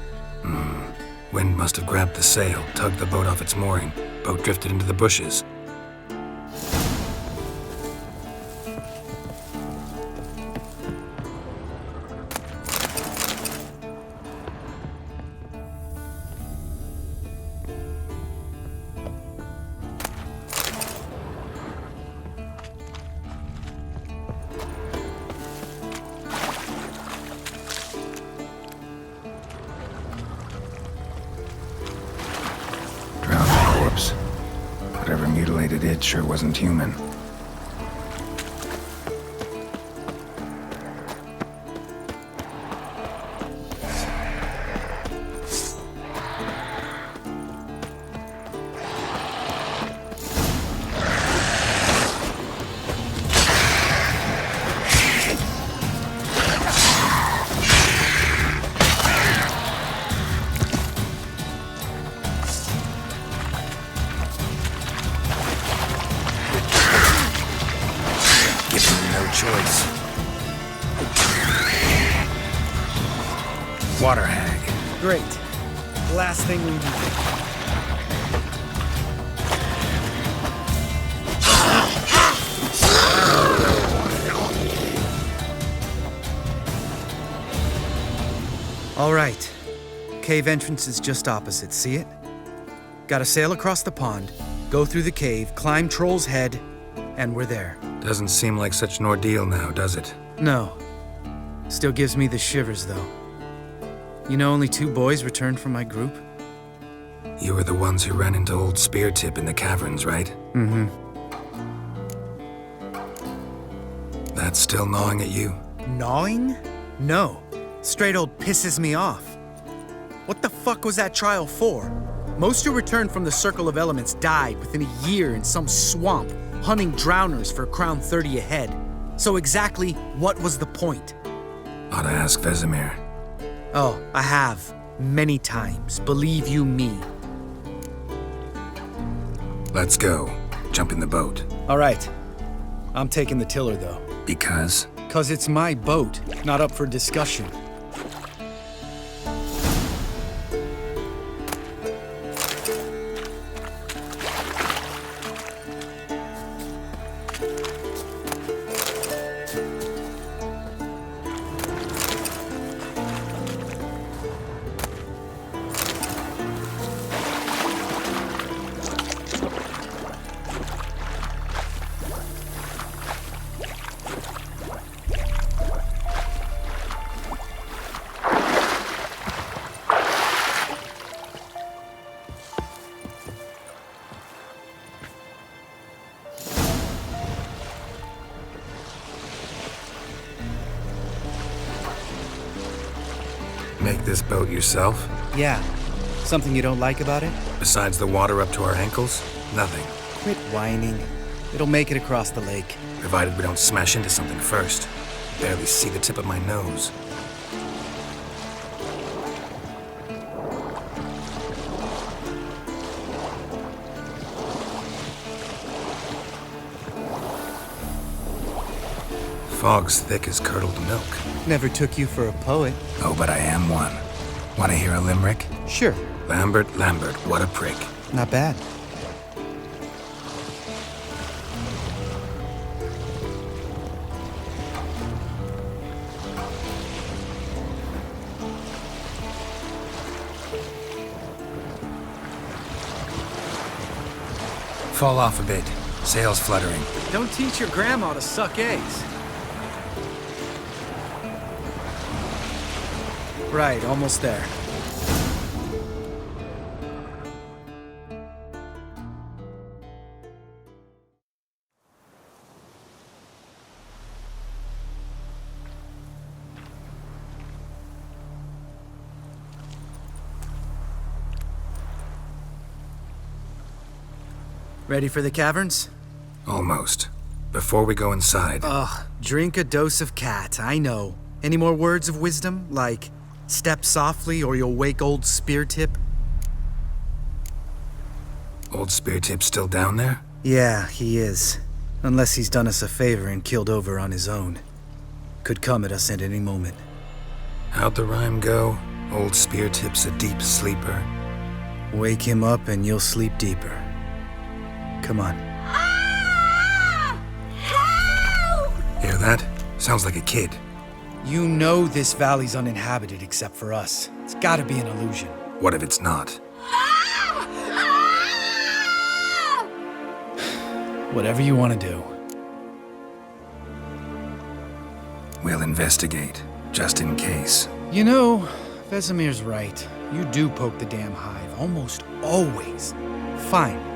Wind must have grabbed the sail, tugged the boat off its mooring. Boat drifted into the bushes. Whatever mutilated it sure wasn't human. Choice. Water hag. Great. Last thing we need. All right. Cave entrance is just opposite, see it? Gotta sail across the pond, go through the cave, climb Troll's Head, and we're there. Doesn't seem like such an ordeal now, does it? No. Still gives me the shivers, though. You know only 2 boys returned from my group? You were the ones who ran into old Speartip in the caverns, right? Mm-hmm. That's still gnawing at you? Gnawing? No. Straight old pisses me off. What the fuck was that trial for? Most who returned from the Circle of Elements died within a year in some swamp, hunting drowners for crown 30 a head. So exactly what was the point? Ought to ask Vesemir. Oh, I have. Many times. Believe you me. Let's go. Jump in the boat. All right. I'm taking the tiller, though. Because? 'Cause it's my boat, not up for discussion. Make this boat yourself? Yeah. Something you don't like about it? Besides the water up to our ankles? Nothing. Quit whining. It'll make it across the lake. Provided we don't smash into something first. Barely see the tip of my nose. Fog's thick as curdled milk. Never took you for a poet. Oh, but I am one. Want to hear a limerick? Sure. Lambert, what a prick. Not bad. Fall off a bit. Sails fluttering. Don't teach your grandma to suck eggs. Right, almost there. Ready for the caverns? Almost. Before we go inside... Ugh, drink a dose of cat, I know. Any more words of wisdom, like, step softly or you'll wake old Speartip? Old Speartip still down there? Yeah, he is. Unless he's done us a favor and killed over on his own. Could come at us at any moment. How'd the rhyme go? Old Speartip's a deep sleeper. Wake him up and you'll sleep deeper. Come on. Hear that? Sounds like a kid. You know this valley's uninhabited except for us. It's gotta be an illusion. What if it's not? Whatever you want to do. We'll investigate, just in case. You know, Vesemir's right. You do poke the damn hive, almost always. Fine.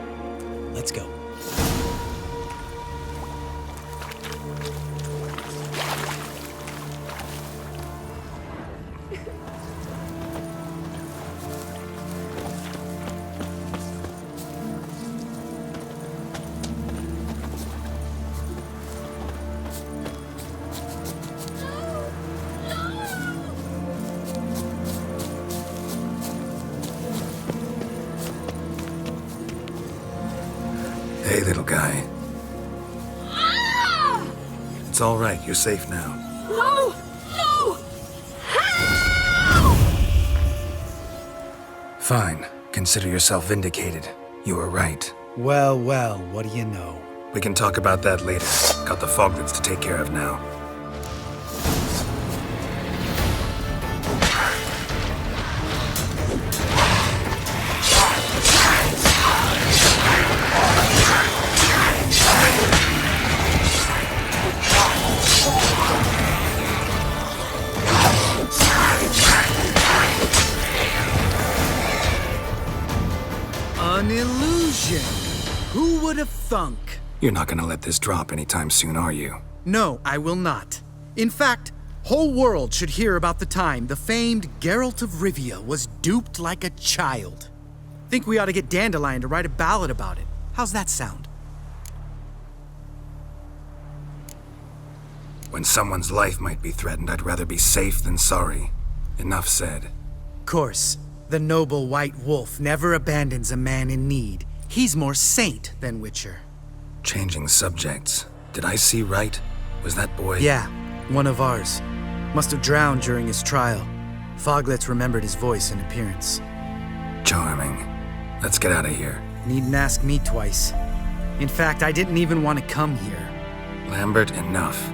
Let's go. Hey, little guy. It's all right. You're safe now. No! No! Fine. Consider yourself vindicated. You were right. Well, well, what do you know? We can talk about that later. Got the foglets to take care of now. An illusion! Who would have thunk? You're not gonna let this drop anytime soon, are you? No, I will not. In fact, whole world should hear about the time the famed Geralt of Rivia was duped like a child. Think we ought to get Dandelion to write a ballad about it. How's that sound? When someone's life might be threatened, I'd rather be safe than sorry. Enough said. Course, the noble white wolf never abandons a man in need. He's more saint than Witcher. Changing subjects. Did I see right? Was that boy... Yeah, one of ours. Must have drowned during his trial. Foglets remembered his voice and appearance. Charming. Let's get out of here. Needn't ask me twice. In fact, I didn't even want to come here. Lambert, enough.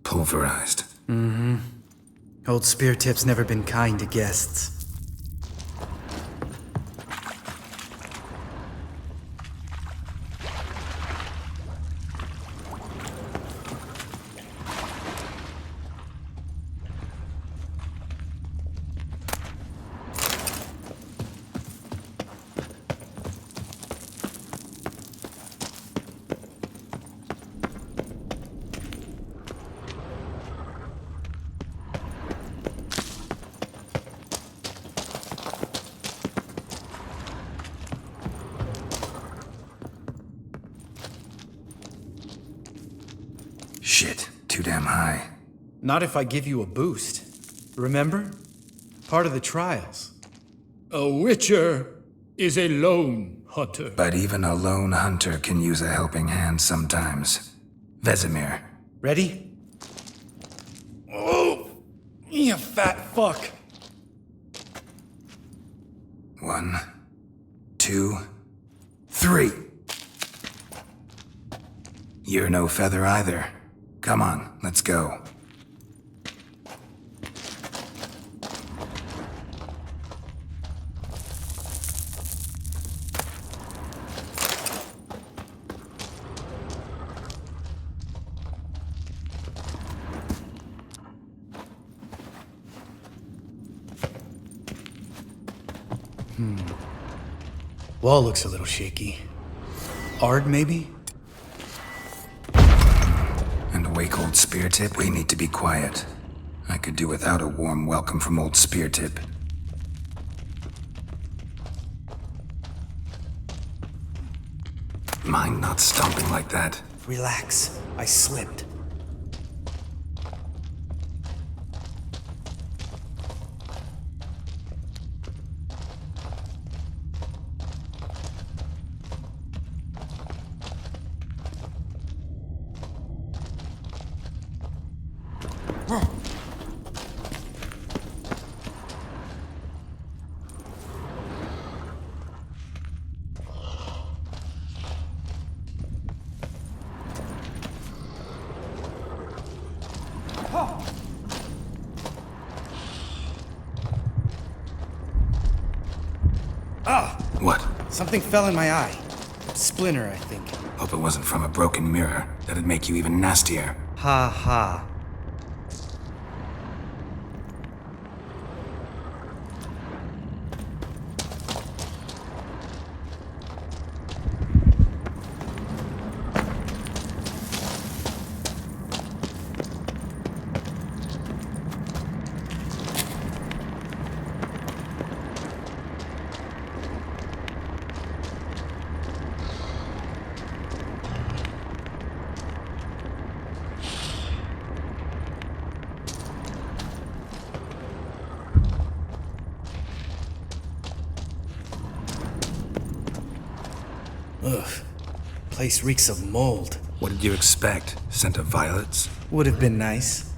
pulverized. Mm-hmm. Old Speartip's never been kind to guests. Shit, too damn high. Not if I give you a boost. Remember? Part of the trials. A witcher is a lone hunter. But even a lone hunter can use a helping hand sometimes. Vesemir. Ready? Oh! You fat fuck! 1, 2, 3. You're no feather either. Come on, let's go. Wall looks a little shaky. Ard, maybe? And wake old Speartip? We need to be quiet. I could do without a warm welcome from old Speartip. Mind not stomping like that. Relax. I slipped. What? Something fell in my eye. Splinter, I think. Hope it wasn't from a broken mirror. That'd make you even nastier. Ha ha. Ugh. Place reeks of mold. What did you expect? Scent of violets? Would have been nice.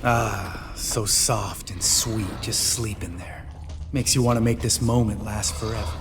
Ah, so soft and sweet, just sleeping there. Makes you want to make this moment last forever.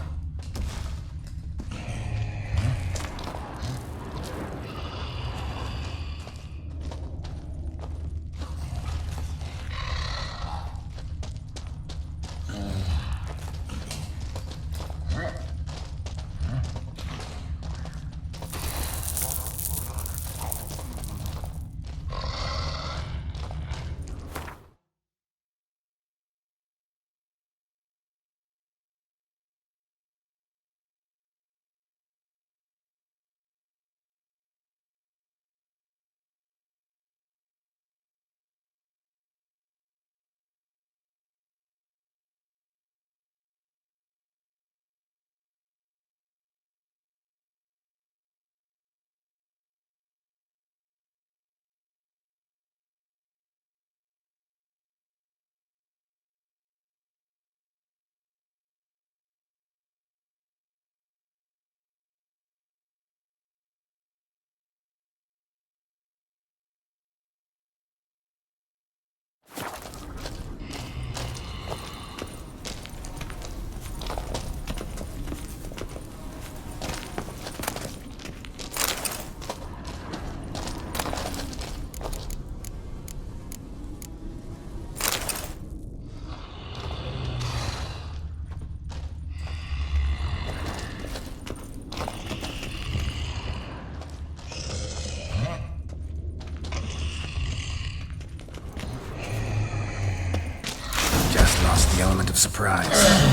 lost the element of surprise.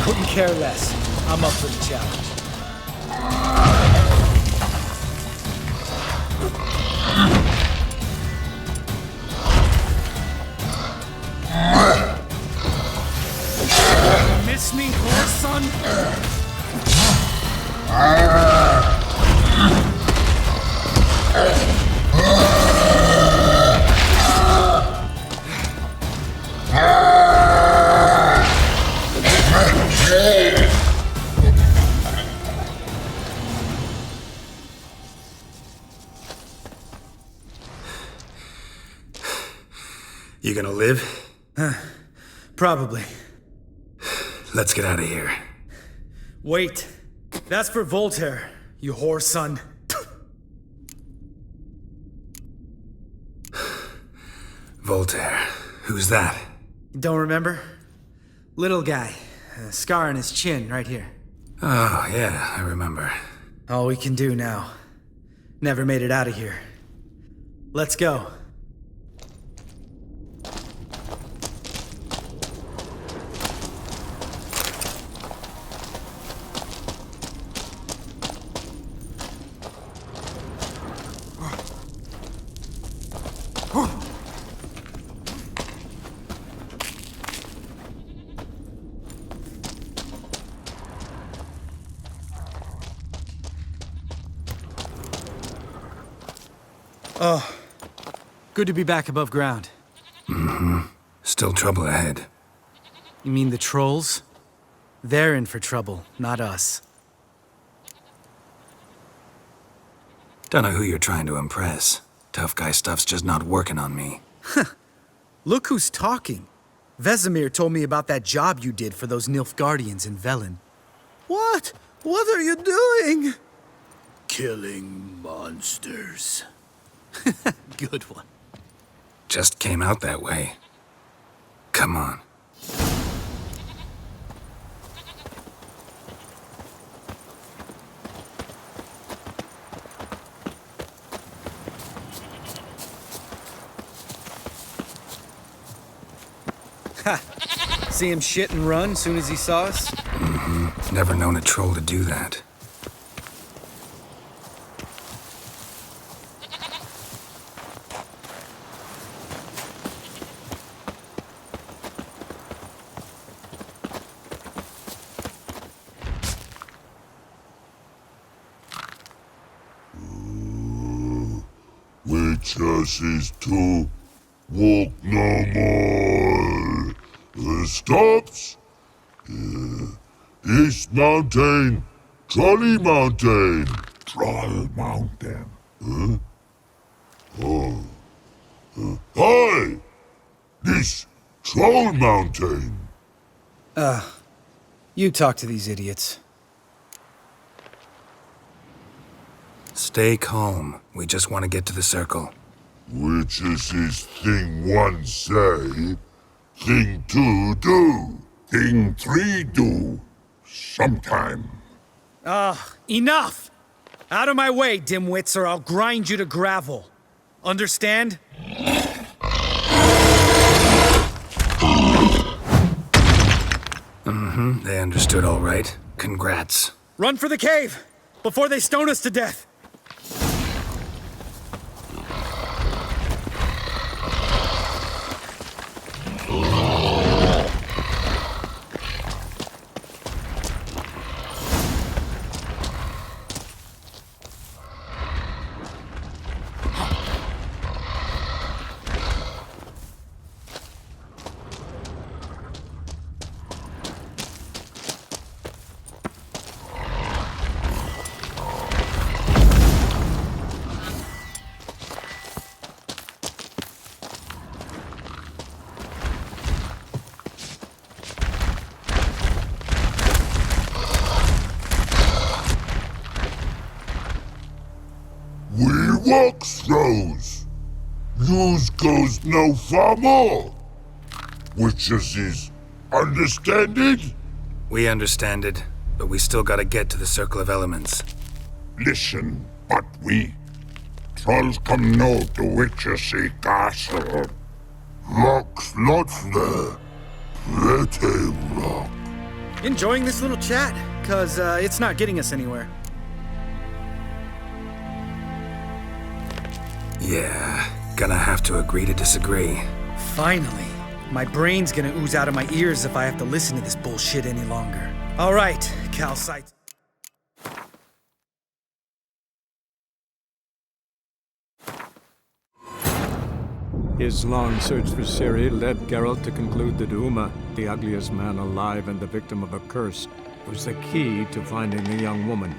Couldn't care less. I'm up for the challenge. Miss me, horse son? You gonna live? Probably. Let's get out of here. Wait. That's for Voltaire, you whore son. Voltaire. Who's that? Don't remember? Little guy. A scar on his chin, right here. Oh, yeah, I remember. All we can do now. Never made it out of here. Let's go. Oh, good to be back above ground. Mm-hmm. Still trouble ahead. You mean the trolls? They're in for trouble, not us. Don't know who you're trying to impress. Tough guy stuff's just not working on me. Look who's talking. Vesemir told me about that job you did for those Nilfgaardians in Velen. What? What are you doing? Killing monsters. Good one. Just came out that way. Come on. Ha! See him shit and run soon as he saw us? Mm-hmm. Never known a troll to do that. Witches is to walk no more. Stops. East Mountain, Trolley Mountain. Troll Mountain. Huh? Oh. Hi! This Troll Mountain. You talk to these idiots. Stay calm. We just want to get to the circle. Witches is thing one say, thing two do, thing three do, sometime. Enough! Out of my way, dimwits, or I'll grind you to gravel. Understand? Mm-hmm, they understood all right. Congrats. Run for the cave! Before they stone us to death! Walk throws. News goes no far more. Witches is understanded? We understand it, but we still gotta get to the Circle of Elements. Listen, but we trolls come no to Witchessy Castle. Locks lot there. Pretty Enjoying this little chat, cause it's not getting us anywhere. Yeah, gonna have to agree to disagree. Finally. My brain's gonna ooze out of my ears if I have to listen to this bullshit any longer. All right, calcite. His long search for Ciri led Geralt to conclude that Uma, the ugliest man alive and the victim of a curse, was the key to finding the young woman.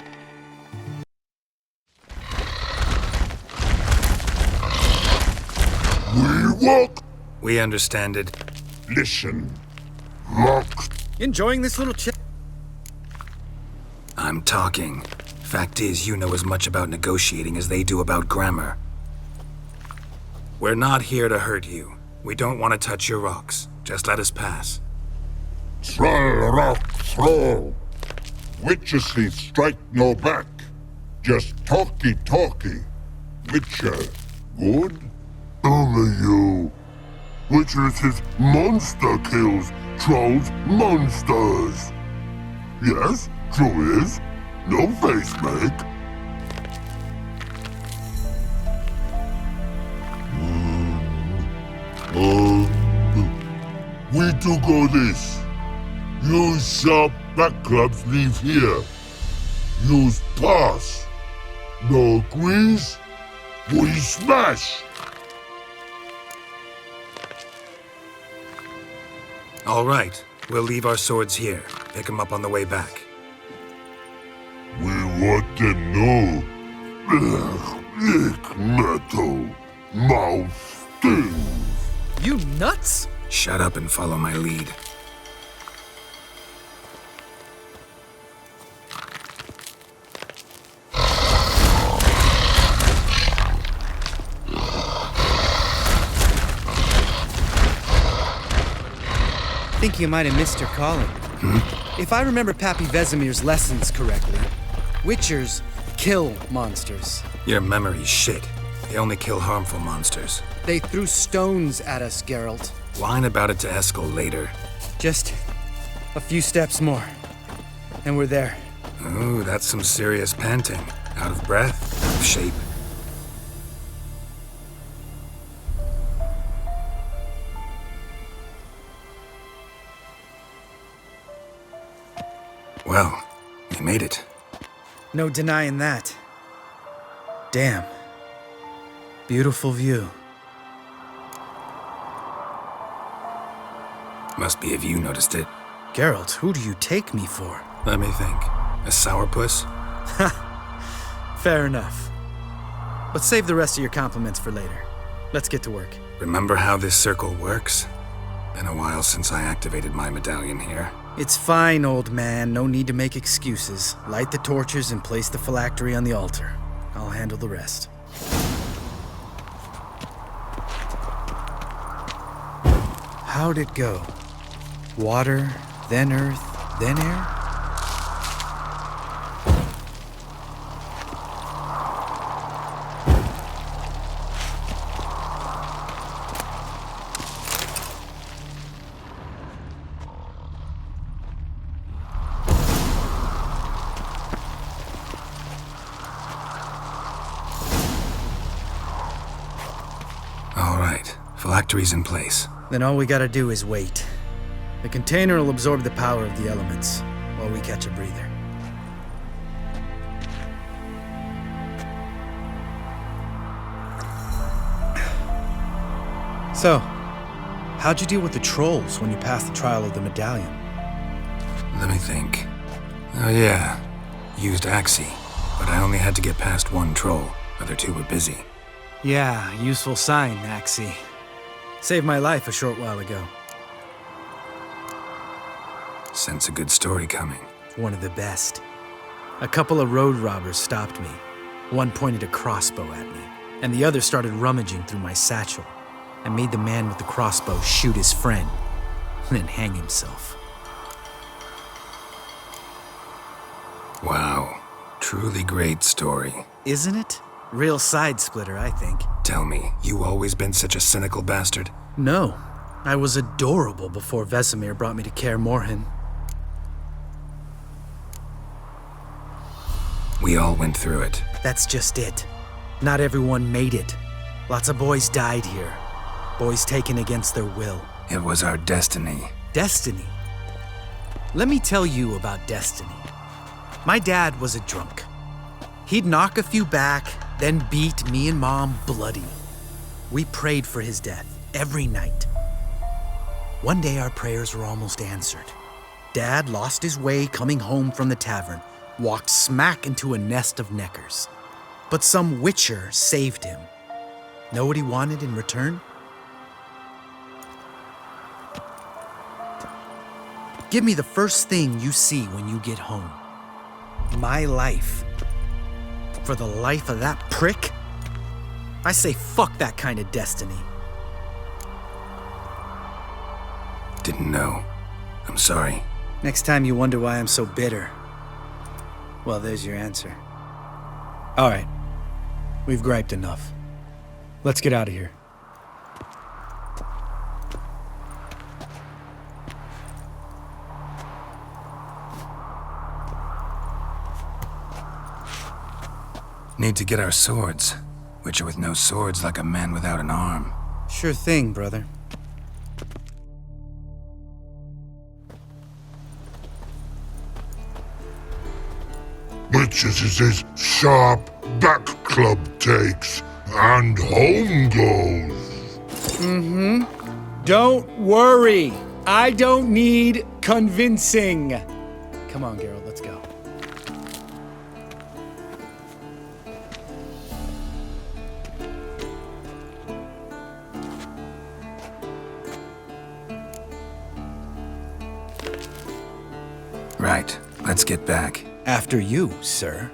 We walk. We understand it. Listen. Look. Enjoying this little chat. I'm talking. Fact is, you know as much about negotiating as they do about grammar. We're not here to hurt you. We don't want to touch your rocks. Just let us pass. Troll rock throw. Witches strike no back. Just talky. Witcher, good? Only you. Witchers is monster kills. Trolls monsters. Yes, true is. No face make. We do go this. Use sharp backups leave here. Use pass. No agrees? We smash. All right, we'll leave our swords here. Pick them up on the way back. We want to know. Lick metal. Mouth stings. You nuts? Shut up and follow my lead. Think you might have missed your calling. If I remember Pappy Vesemir's lessons correctly, Witchers kill monsters. Your memory's shit. They only kill harmful monsters. They threw stones at us, Geralt. Whine about it to Eskel later. Just a few steps more, and we're there. Ooh, that's some serious panting. Out of breath, out of shape. Well, we made it. No denying that. Damn. Beautiful view. Must be if you noticed it. Geralt, who do you take me for? Let me think. A sourpuss? Fair enough. But save the rest of your compliments for later. Let's get to work. Remember how this circle works? Been a while since I activated my medallion here. It's fine, old man. No need to make excuses. Light the torches and place the phylactery on the altar. I'll handle the rest. How'd it go? Water, then earth, then air? All right, phylactery's in place. Then all we gotta do is wait. The container will absorb the power of the elements while we catch a breather. So, how'd you deal with the trolls when you passed the trial of the medallion? Let me think. Oh yeah, used Axie, but I only had to get past one troll. Other two were busy. Yeah, useful sign, Axie. Saved my life a short while ago. Sense a good story coming. One of the best. A couple of road robbers stopped me. One pointed a crossbow at me, and the other started rummaging through my satchel. I made the man with the crossbow shoot his friend, and then hang himself. Wow, truly great story. Isn't it? Real side splitter, I think. Tell me, you always been such a cynical bastard? No, I was adorable before Vesemir brought me to Kaer Morhen. We all went through it. That's just it. Not everyone made it. Lots of boys died here. Boys taken against their will. It was our destiny. Destiny? Let me tell you about destiny. My dad was a drunk. He'd knock a few back, then beat me and Mom bloody. We prayed for his death every night. One day our prayers were almost answered. Dad lost his way coming home from the tavern, walked smack into a nest of neckers. But some witcher saved him. Know what he wanted in return? Give me the first thing you see when you get home. My life. For the life of that prick? I say fuck that kind of destiny. Didn't know. I'm sorry. Next time you wonder why I'm so bitter, well, there's your answer. All right. We've griped enough. Let's get out of here. Need to get our swords. Witcher with no swords like a man without an arm. Sure thing, brother. Witches is his sharp back club takes, and home goes. Mm-hmm. Don't worry. I don't need convincing. Come on, Geralt, let's go. Right. Let's get back. After you, sir.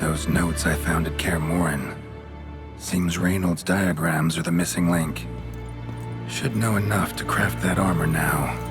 Those notes I found at Kaer Morhen. Seems Reynold's diagrams are the missing link. Should know enough to craft that armor now.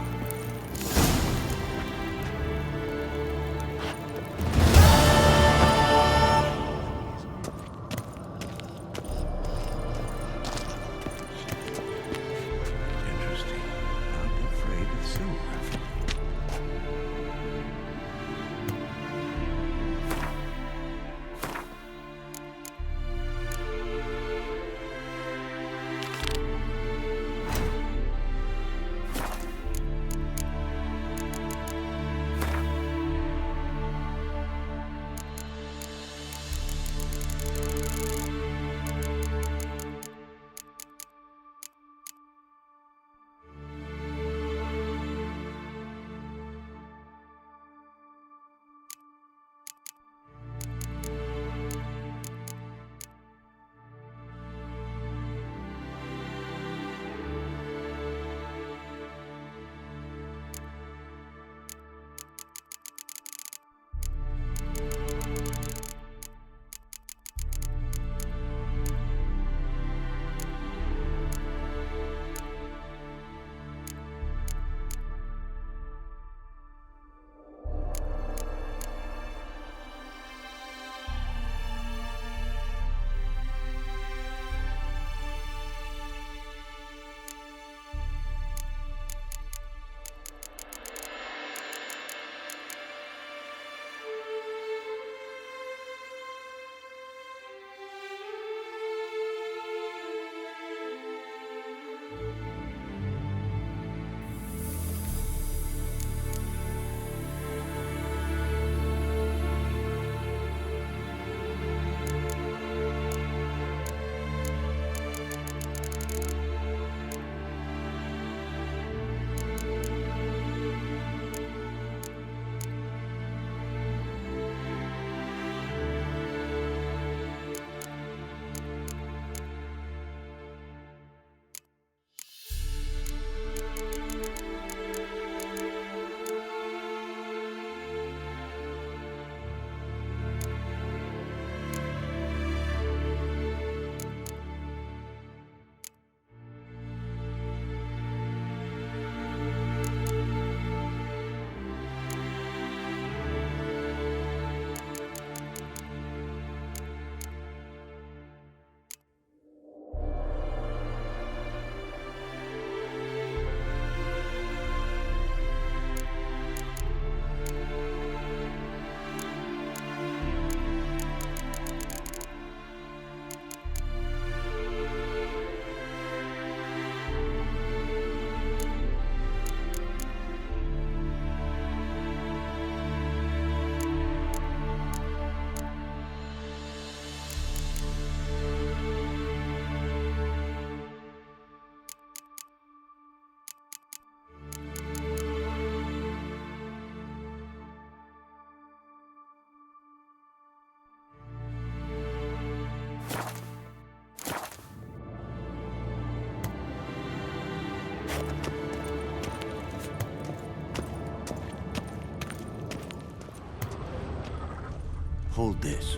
Hold this.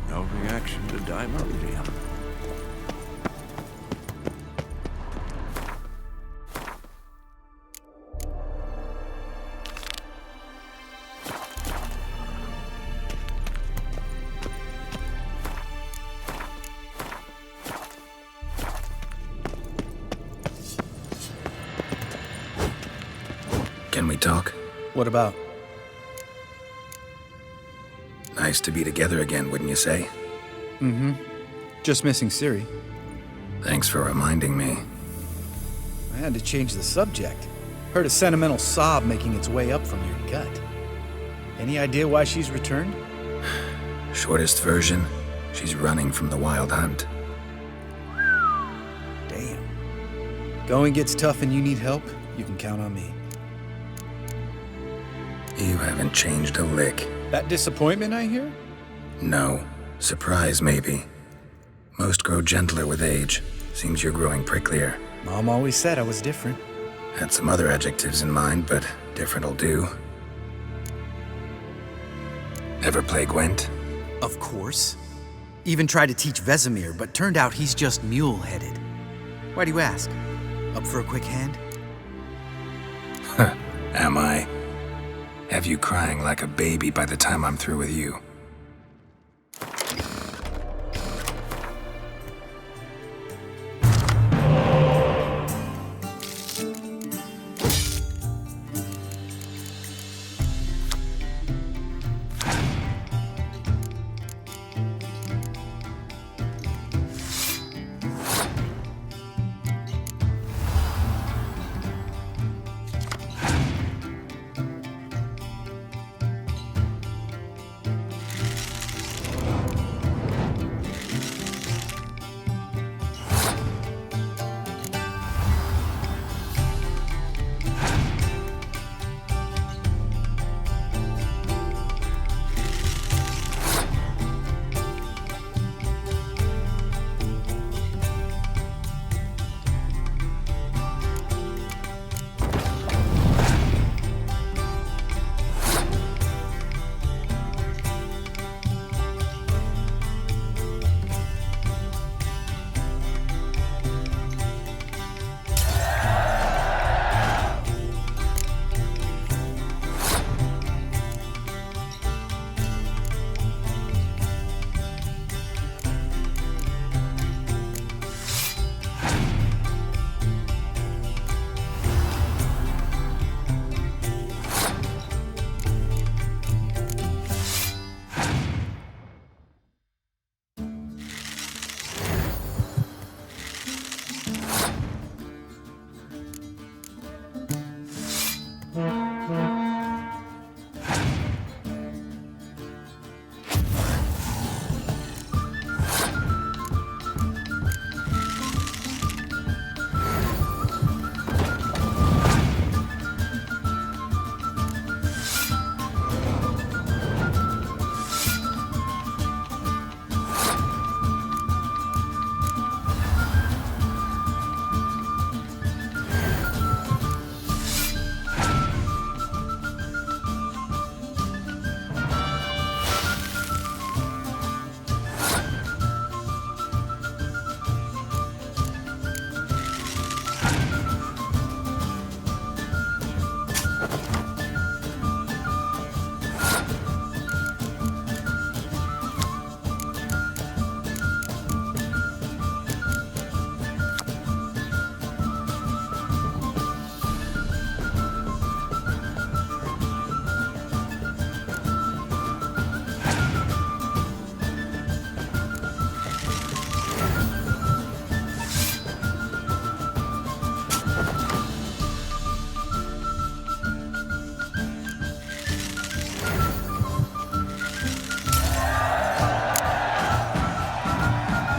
No reaction to dimeritium. Can we talk? What about? Nice to be together again, wouldn't you say? Mm-hmm. Just missing Ciri. Thanks for reminding me. I had to change the subject. Heard a sentimental sob making its way up from your gut. Any idea why she's returned? Shortest version, she's running from the Wild Hunt. Damn. Going gets tough and you need help, you can count on me. You haven't changed a lick. That disappointment I hear? No. Surprise, maybe. Most grow gentler with age. Seems you're growing pricklier. Mom always said I was different. Had some other adjectives in mind, but different'll do. Ever play Gwent? Of course. Even tried to teach Vesemir, but turned out he's just mule-headed. Why do you ask? Up for a quick hand? Am I? Have you crying like a baby by the time I'm through with you?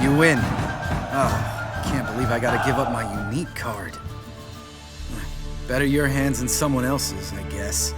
You win. Oh, can't believe I gotta give up my unique card. Better your hands than someone else's, I guess.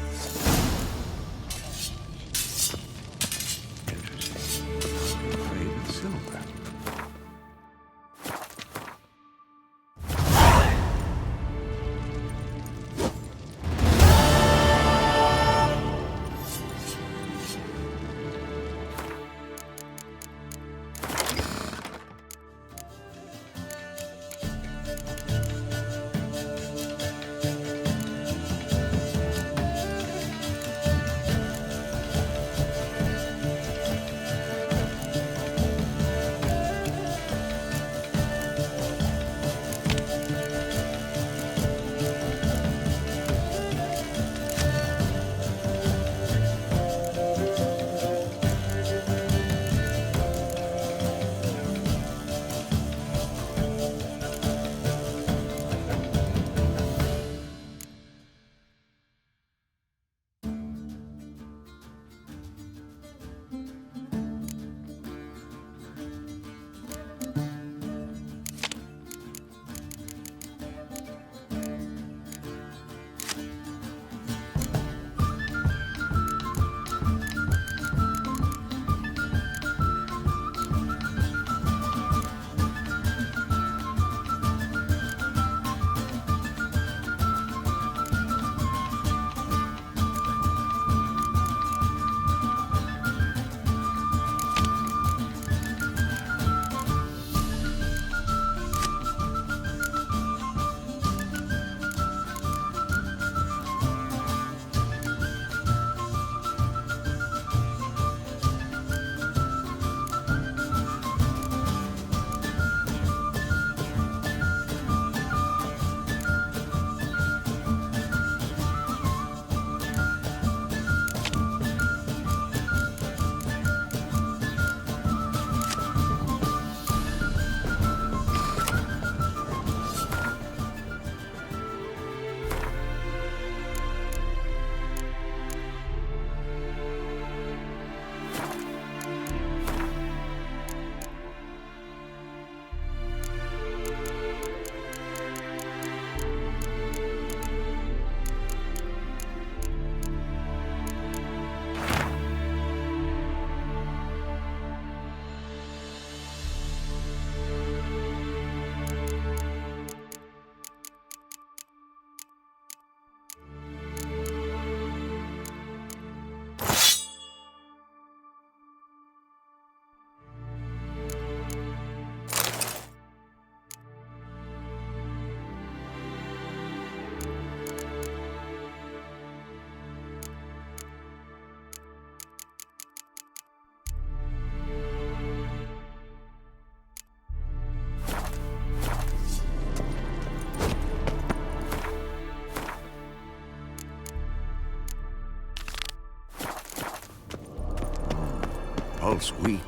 pulse weak,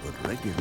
but regular.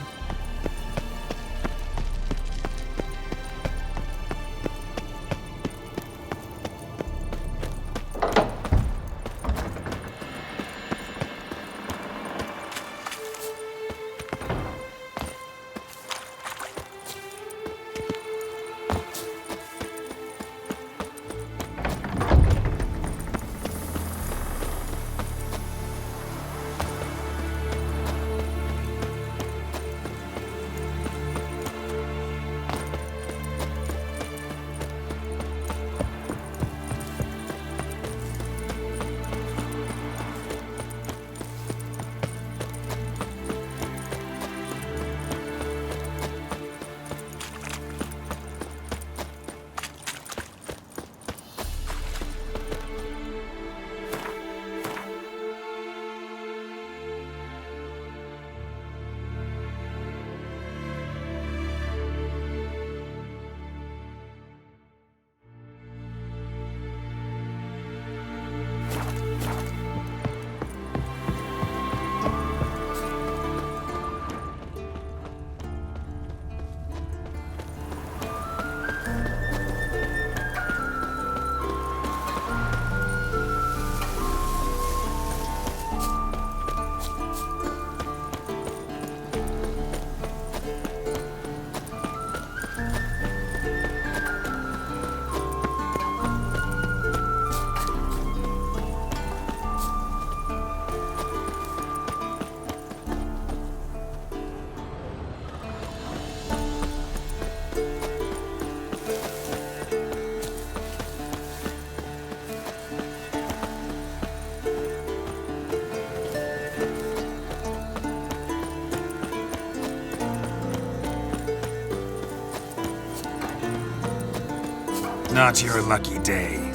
Not your lucky day.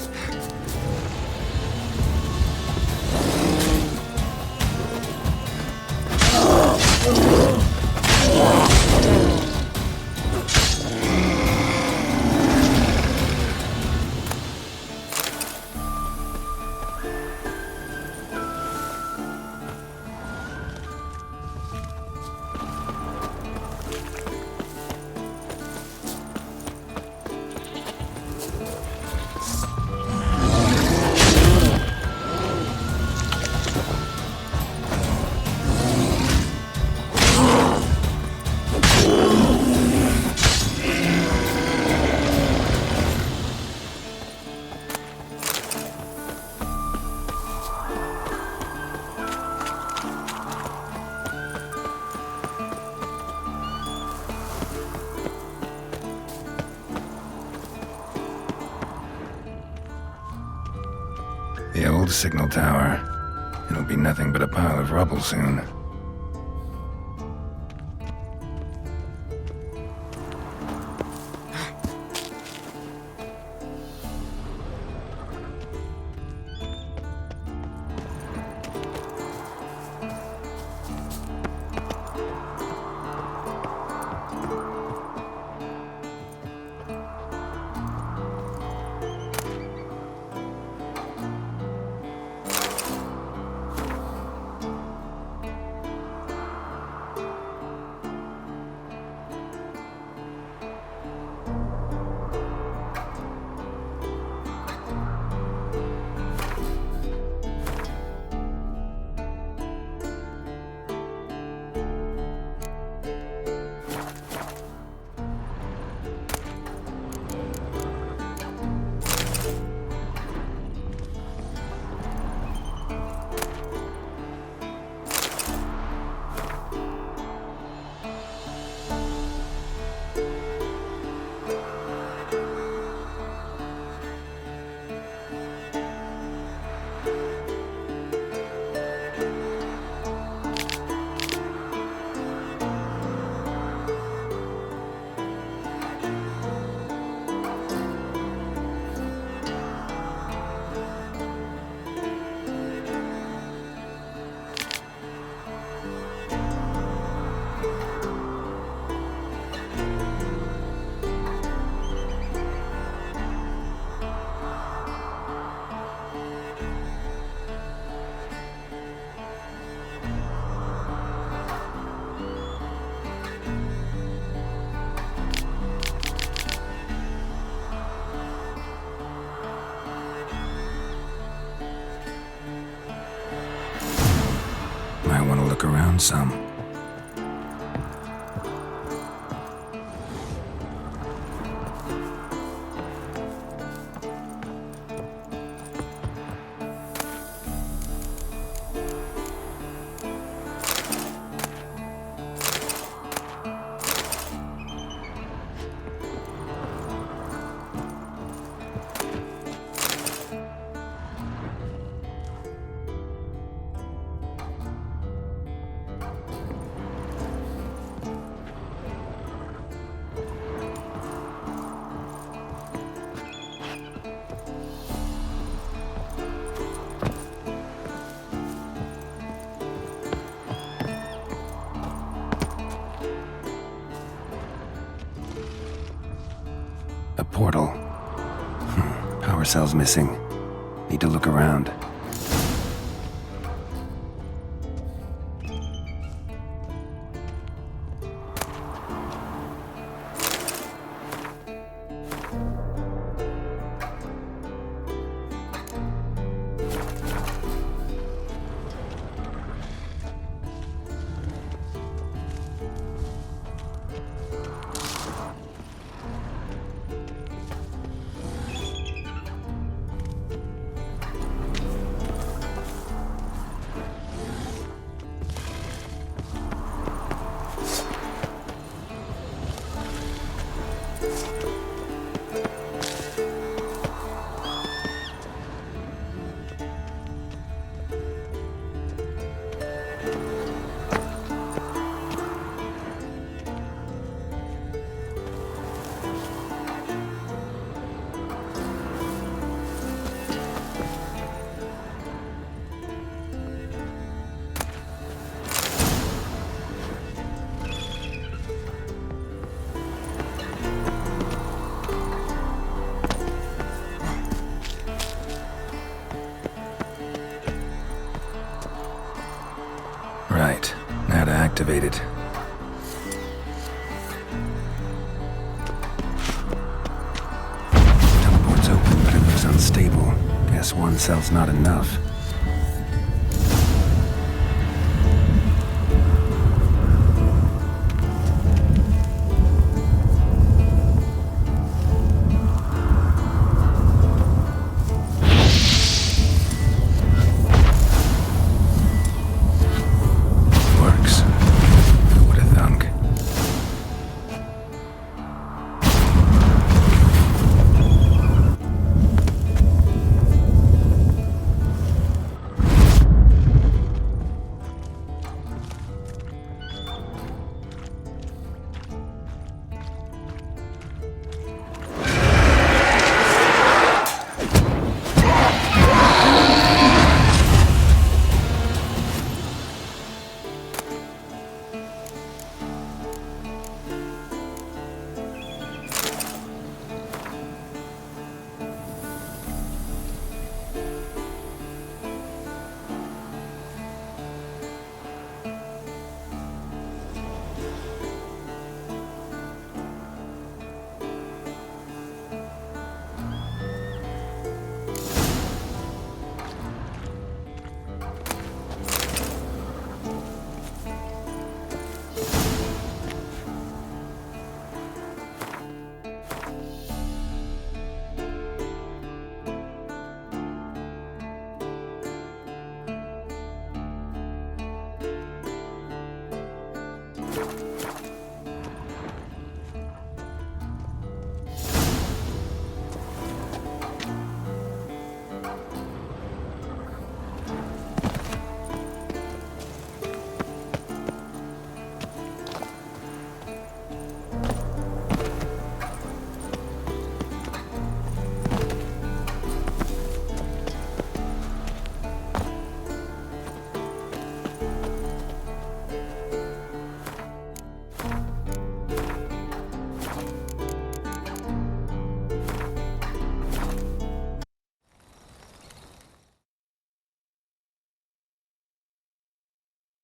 The old signal tower. It'll be nothing but a pile of rubble soon. look around some. A portal. Power cell's missing. Need to look around. Right. Now to activate it. Teleport's open, but it looks unstable. Guess one cell's not enough.